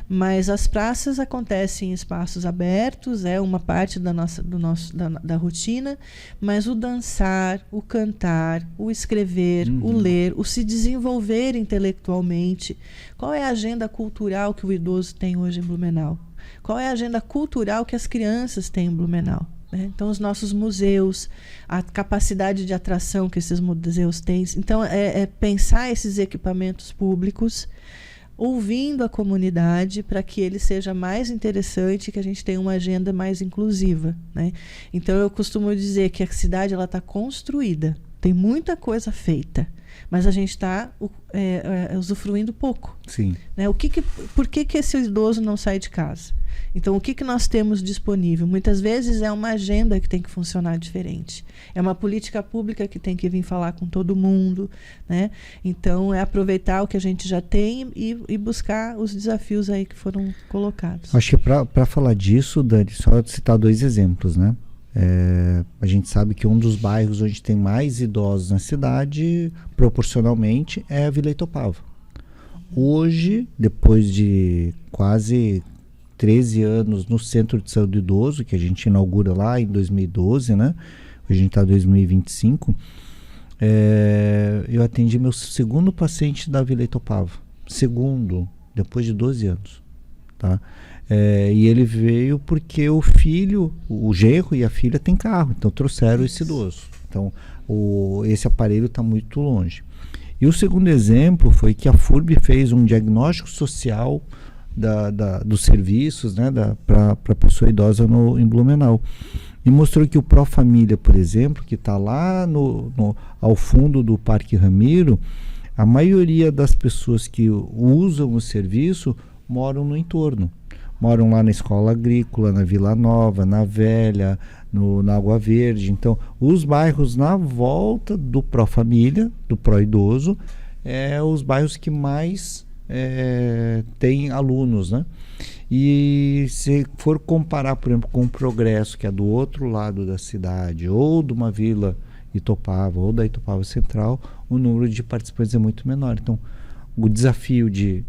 Mas as praças acontecem em espaços abertos, é uma parte da rotina, mas o dançar, o cantar, o escrever, o ler, o se desenvolver intelectualmente. Qual é a agenda cultural que o idoso tem hoje em Blumenau? Qual é a agenda cultural que as crianças têm em Blumenau? Então, os nossos museus, a capacidade de atração que esses museus têm. Então, é pensar esses equipamentos públicos, ouvindo a comunidade para que ele seja mais interessante, que a gente tenha uma agenda mais inclusiva. Né? Então, eu costumo dizer que a cidade está construída, tem muita coisa feita, mas a gente está usufruindo pouco. Sim. Né? Por que esse idoso não sai de casa? Então, o que nós temos disponível? Muitas vezes é uma agenda que tem que funcionar diferente. É uma política pública que tem que vir falar com todo mundo. Né? Então, é aproveitar o que a gente já tem e buscar os desafios aí que foram colocados. Acho que para falar disso, Dani, só citar 2 exemplos. Né? A gente sabe que um dos bairros onde tem mais idosos na cidade, proporcionalmente, é a Vila Itopava. Hoje, depois de quase 13 anos no Centro de Saúde do Idoso, que a gente inaugura lá em 2012, né? Hoje a gente está em 2025. Eu atendi meu segundo paciente da Vila Itopava. Segundo, depois de 12 anos. Tá? E ele veio porque o filho, o genro e a filha têm carro, então trouxeram esse idoso. Então, esse aparelho está muito longe. E o segundo exemplo foi que a FURB fez um diagnóstico social dos serviços, né, para a pessoa idosa em Blumenau. E mostrou que o Pró-Família, por exemplo, que está lá ao fundo do Parque Ramiro, a maioria das pessoas que usam o serviço moram no entorno. Moram lá na Escola Agrícola, na Vila Nova, na Velha, na Água Verde. Então, os bairros na volta do Pró-Família, do Pró-Idoso, os bairros que mais tem alunos, né? E se for comparar, por exemplo, com o Progresso, que é do outro lado da cidade, ou de uma Vila Itopava, ou da Itopava Central, o número de participantes é muito menor. Então, o desafio de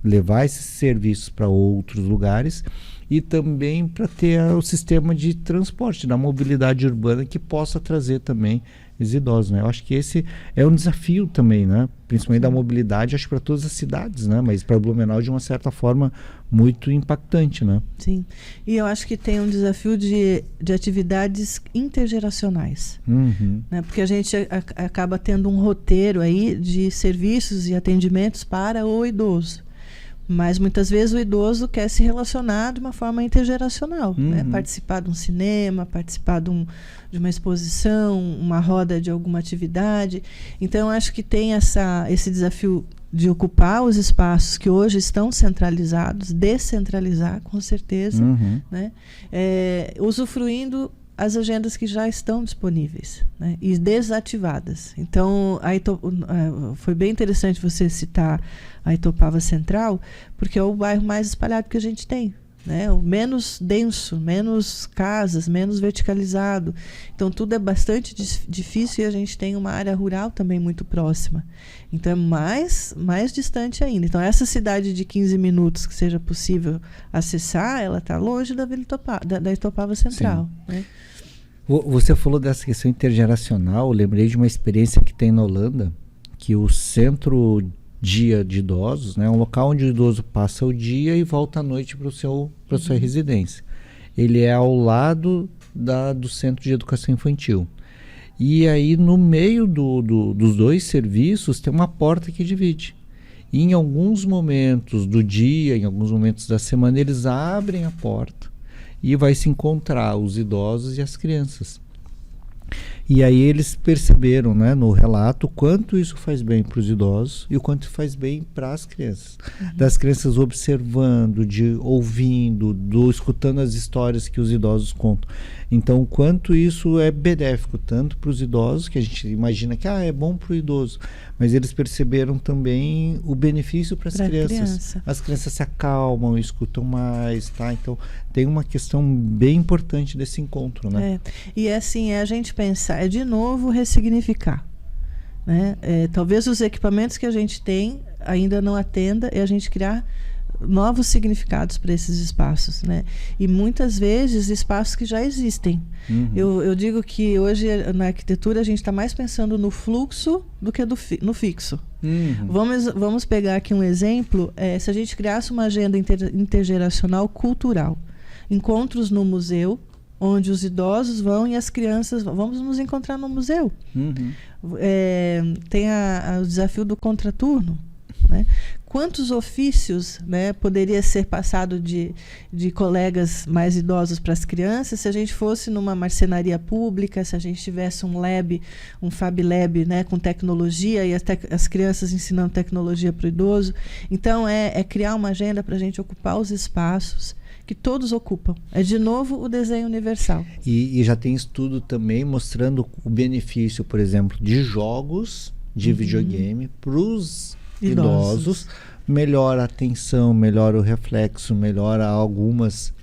levar esses serviços para outros lugares e também para ter o sistema de transporte, da mobilidade urbana que possa trazer também os idosos, né? Eu acho que esse é um desafio também, né? Principalmente da mobilidade, acho que para todas as cidades, né? Mas para Blumenau, de uma certa forma, muito impactante, né? Sim. E eu acho que tem um desafio de atividades intergeracionais. Né? Porque a gente acaba tendo um roteiro aí de serviços e atendimentos para o idoso. Mas muitas vezes o idoso quer se relacionar de uma forma intergeracional, né? Participar de um cinema, participar de uma exposição, uma roda de alguma atividade. Então, eu acho que tem esse desafio de ocupar os espaços que hoje estão centralizados, descentralizar, com certeza, né? Usufruindo as agendas que já estão disponíveis, né? E desativadas. Então, foi bem interessante você citar a Itopava Central, porque é o bairro mais espalhado que a gente tem, né? O menos denso, menos casas, menos verticalizado. Então, tudo é bastante difícil e a gente tem uma área rural também muito próxima. Então, é mais distante ainda. Então, essa cidade de 15 minutos que seja possível acessar, ela está longe da Vila da Itopava Central, né? Você falou dessa questão intergeracional. Eu lembrei de uma experiência que tem na Holanda, que o centro dia de idosos, né, é um local onde o idoso passa o dia e volta à noite para sua residência. Ele é ao lado do centro de educação infantil. E aí no meio dos dois serviços tem uma porta que divide. E em alguns momentos do dia, em alguns momentos da semana, eles abrem a porta e vai se encontrar os idosos e as crianças. E aí eles perceberam, né, no relato, o quanto isso faz bem para os idosos e o quanto faz bem para as crianças. Das crianças observando, ouvindo, escutando as histórias que os idosos contam. Então, o quanto isso é benéfico, tanto para os idosos, que a gente imagina que é bom para o idoso, mas eles perceberam também o benefício para as crianças. As crianças se acalmam, escutam mais, tá? Então, tem uma questão bem importante desse encontro, né? E assim, a gente pensar, de novo, ressignificar, né? Talvez os equipamentos que a gente tem ainda não atenda, e a gente criar novos significados para esses espaços, né? E muitas vezes espaços que já existem. Eu digo que hoje na arquitetura a gente está mais pensando no fluxo do que no fixo. Vamos pegar aqui um exemplo. Se a gente criasse uma agenda intergeracional cultural, encontros no museu, onde os idosos vão e as crianças vamos nos encontrar no museu. Tem o desafio do contraturno, né? Quantos ofícios, né, poderia ser passado de colegas mais idosos para as crianças se a gente fosse numa marcenaria pública, se a gente tivesse um Fab Lab, né, com tecnologia e as crianças ensinando tecnologia para o idoso. Então, é criar uma agenda para a gente ocupar os espaços que todos ocupam. É, de novo, o desenho universal. E já tem estudo também mostrando o benefício, por exemplo, de jogos de videogame para os idosos. Melhora a atenção, melhora o reflexo, melhora algumas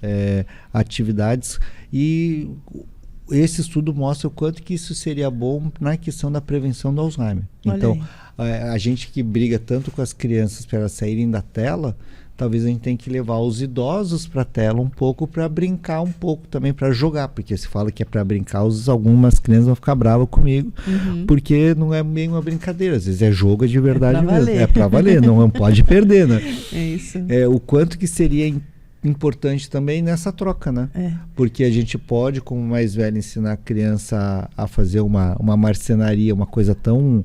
atividades, e esse estudo mostra o quanto que isso seria bom na questão da prevenção do Alzheimer. Então, a gente que briga tanto com as crianças para elas saírem da tela, talvez a gente tenha que levar os idosos para a tela um pouco, para brincar um pouco também, para jogar, porque se fala que é para brincar, algumas crianças vão ficar bravas comigo, porque não é meio uma brincadeira, às vezes é jogo de verdade mesmo. É para valer, não pode perder, né? É isso. O quanto que seria importante também nessa troca, né? Porque a gente pode, como mais velho, ensinar a criança a fazer uma marcenaria, uma coisa tão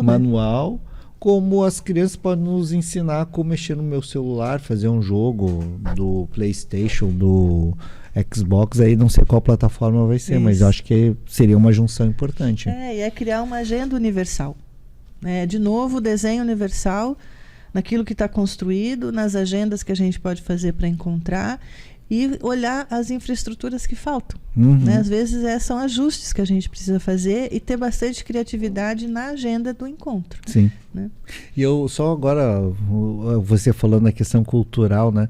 manual, como as crianças podem nos ensinar como mexer no meu celular, fazer um jogo do PlayStation, do Xbox, aí não sei qual plataforma vai ser, mas eu acho que seria uma junção importante. E é criar uma agenda universal. De novo, o desenho universal naquilo que está construído, nas agendas que a gente pode fazer para encontrar e olhar as infraestruturas que faltam. Né? Às vezes são ajustes que a gente precisa fazer e ter bastante criatividade na agenda do encontro. Sim. Né? E eu só agora, você falando da questão cultural, né?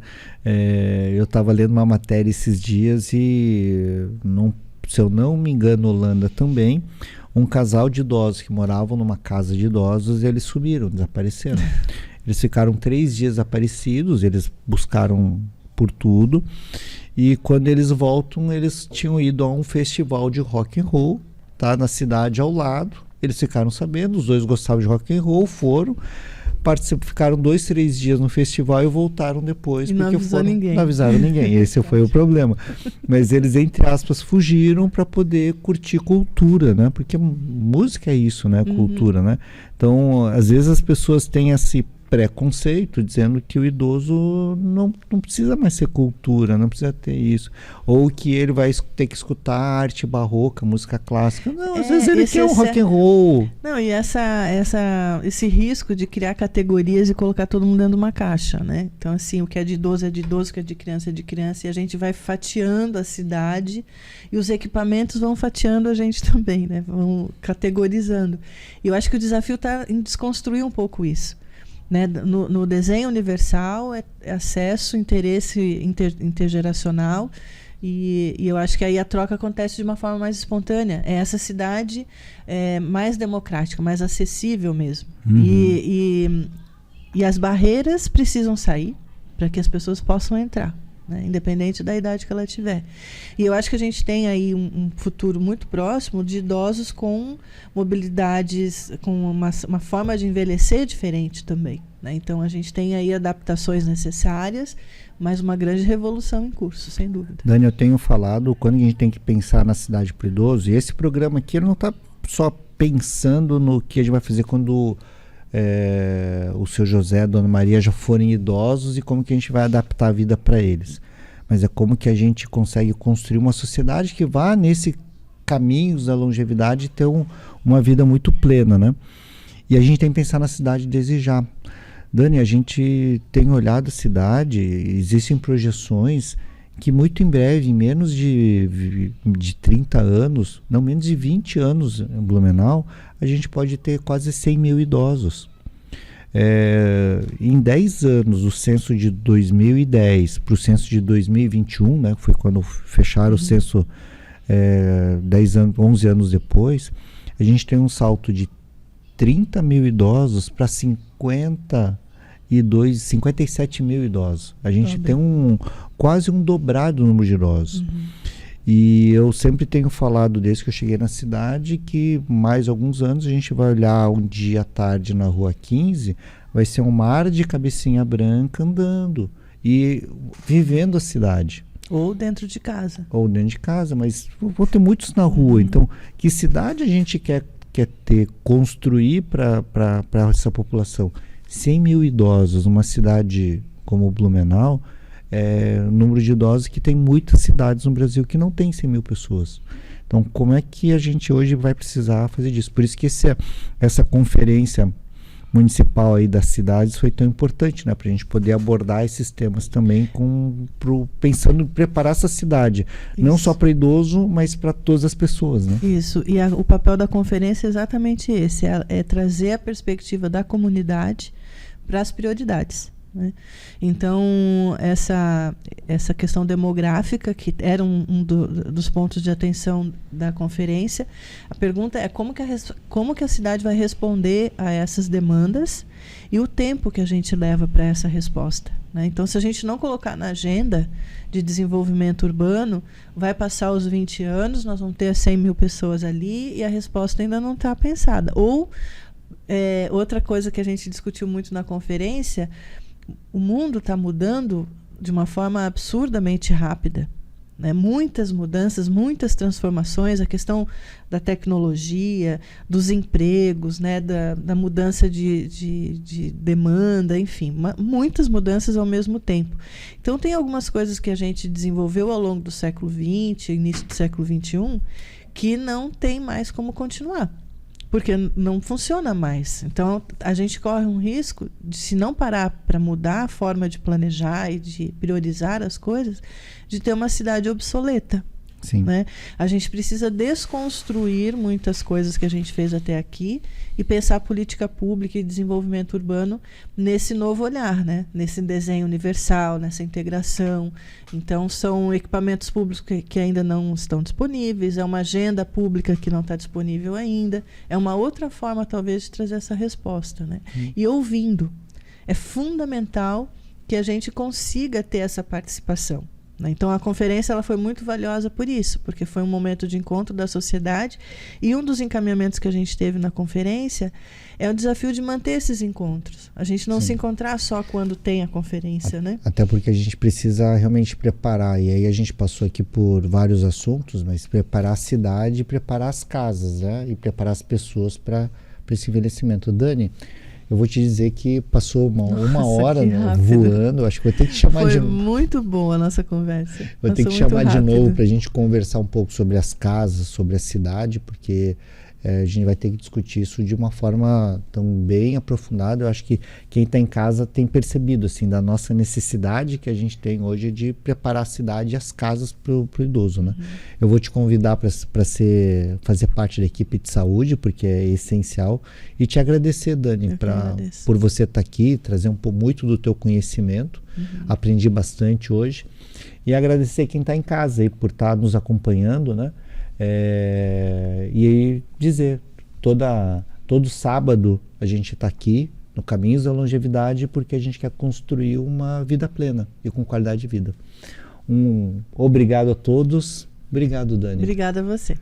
Eu estava lendo uma matéria esses dias e, se eu não me engano, Holanda também, um casal de idosos que moravam numa casa de idosos, eles sumiram, desapareceram. Eles ficaram 3 dias desaparecidos, eles buscaram por tudo, e quando eles voltam, eles tinham ido a um festival de rock and roll, tá, na cidade ao lado. Eles ficaram sabendo, os dois gostavam de rock and roll, foram, ficaram 2, 3 dias no festival e voltaram depois, e porque não avisaram ninguém. Esse foi o problema. Mas eles, entre aspas, fugiram para poder curtir cultura, né? Porque música é isso, né? Cultura, né? Então, às vezes as pessoas têm preconceito dizendo que o idoso não precisa mais ser cultura, não precisa ter isso, ou que ele vai ter que escutar arte barroca, música clássica. Não, às vezes ele quer um rock and roll. Não, e esse risco de criar categorias e colocar todo mundo dentro de uma caixa, né? Então, assim, o que é de idoso é de idoso, o que é de criança é de criança, e a gente vai fatiando a cidade e os equipamentos vão fatiando a gente também, né? Vão categorizando. E eu acho que o desafio está em desconstruir um pouco isso. Né? No desenho universal é acesso, interesse intergeracional e eu acho que aí a troca acontece de uma forma mais espontânea. É essa cidade mais democrática, mais acessível mesmo. E as barreiras precisam sair para que as pessoas possam entrar, né? Independente da idade que ela tiver. E eu acho que a gente tem aí um futuro muito próximo de idosos com mobilidades, com uma forma de envelhecer diferente também, né? Então a gente tem aí adaptações necessárias, mas uma grande revolução em curso, sem dúvida. Dani, eu tenho falado, quando a gente tem que pensar na cidade para o idoso, e esse programa aqui não está só pensando no que a gente vai fazer quando o seu José e a Dona Maria já forem idosos e como que a gente vai adaptar a vida para eles. Mas é como que a gente consegue construir uma sociedade que vá nesse caminho da longevidade e ter uma vida muito plena, né? E a gente tem que pensar na cidade desde já. Dani, a gente tem olhado a cidade, existem projeções que muito em breve, em menos de 30 anos, não menos de 20 anos em Blumenau, a gente pode ter quase 100 mil idosos. Em 10 anos, o censo de 2010 para o censo de 2021, né, foi quando fecharam o censo 11 anos depois, a gente tem um salto de 30 mil idosos para 57 mil idosos. A gente tem quase um dobrado número de idosos. E eu sempre tenho falado, desde que eu cheguei na cidade, que mais alguns anos a gente vai olhar um dia à tarde na Rua 15, vai ser um mar de cabecinha branca andando e vivendo a cidade. Ou dentro de casa. Ou dentro de casa, mas vou ter muitos na rua. Então, que cidade a gente quer construir para essa população? 100 mil idosos numa cidade como Blumenau, o número de idosos que tem muitas cidades no Brasil que não tem 100 mil pessoas. Então, como é que a gente hoje vai precisar fazer disso? Por isso que essa conferência municipal aí das cidades foi tão importante, né? Para a gente poder abordar esses temas também pensando em preparar essa cidade, isso, não só para idoso, mas para todas as pessoas, né? Isso, e o papel da conferência é exatamente esse, é trazer a perspectiva da comunidade para as prioridades, né? Então, essa questão demográfica, que era dos pontos de atenção da conferência, a pergunta é como que a cidade vai responder a essas demandas e o tempo que a gente leva para essa resposta, né? Então, se a gente não colocar na agenda de desenvolvimento urbano, vai passar os 20 anos, nós vamos ter 100 mil pessoas ali e a resposta ainda não está pensada. Ou, outra coisa que a gente discutiu muito na conferência, o mundo está mudando de uma forma absurdamente rápida, né? Muitas mudanças, muitas transformações, a questão da tecnologia, dos empregos, né? da mudança de demanda, enfim, muitas mudanças ao mesmo tempo. Então, tem algumas coisas que a gente desenvolveu ao longo do século XX, início do século XXI, que não tem mais como continuar, porque não funciona mais. Então, a gente corre um risco de, se não parar para mudar a forma de planejar e de priorizar as coisas, de ter uma cidade obsoleta. Sim. Né? A gente precisa desconstruir muitas coisas que a gente fez até aqui e pensar política pública e desenvolvimento urbano nesse novo olhar, né? Nesse desenho universal, nessa integração. Então, são equipamentos públicos que ainda não estão disponíveis, é uma agenda pública que não está disponível ainda, é uma outra forma, talvez, de trazer essa resposta, né? E ouvindo. É fundamental que a gente consiga ter essa participação. Então, a conferência ela foi muito valiosa por isso, porque foi um momento de encontro da sociedade, e um dos encaminhamentos que a gente teve na conferência é o desafio de manter esses encontros. A gente não se encontrar só quando tem a conferência, né? Até porque a gente precisa realmente preparar, e aí a gente passou aqui por vários assuntos, mas preparar a cidade, preparar as casas, né? E preparar as pessoas para esse envelhecimento. Dani, eu vou te dizer que passou uma hora rápido. Voando. Acho que vou ter que chamar Foi muito boa a nossa conversa. Vou ter que chamar de novo para a gente conversar um pouco sobre as casas, sobre a cidade, porque a gente vai ter que discutir isso de uma forma tão bem aprofundada. Eu acho que quem está em casa tem percebido assim, da nossa necessidade que a gente tem hoje de preparar a cidade e as casas para o idoso, né? Eu vou te convidar para fazer parte da equipe de saúde, porque é essencial, e te agradecer, Dani, por você estar aqui, trazer muito do teu conhecimento. Aprendi bastante hoje, e agradecer quem está em casa aí por estar nos acompanhando, né? E dizer, todo sábado a gente está aqui no Caminhos da Longevidade, porque a gente quer construir uma vida plena e com qualidade de vida. Obrigado a todos. Obrigado, Dani. Obrigada a você.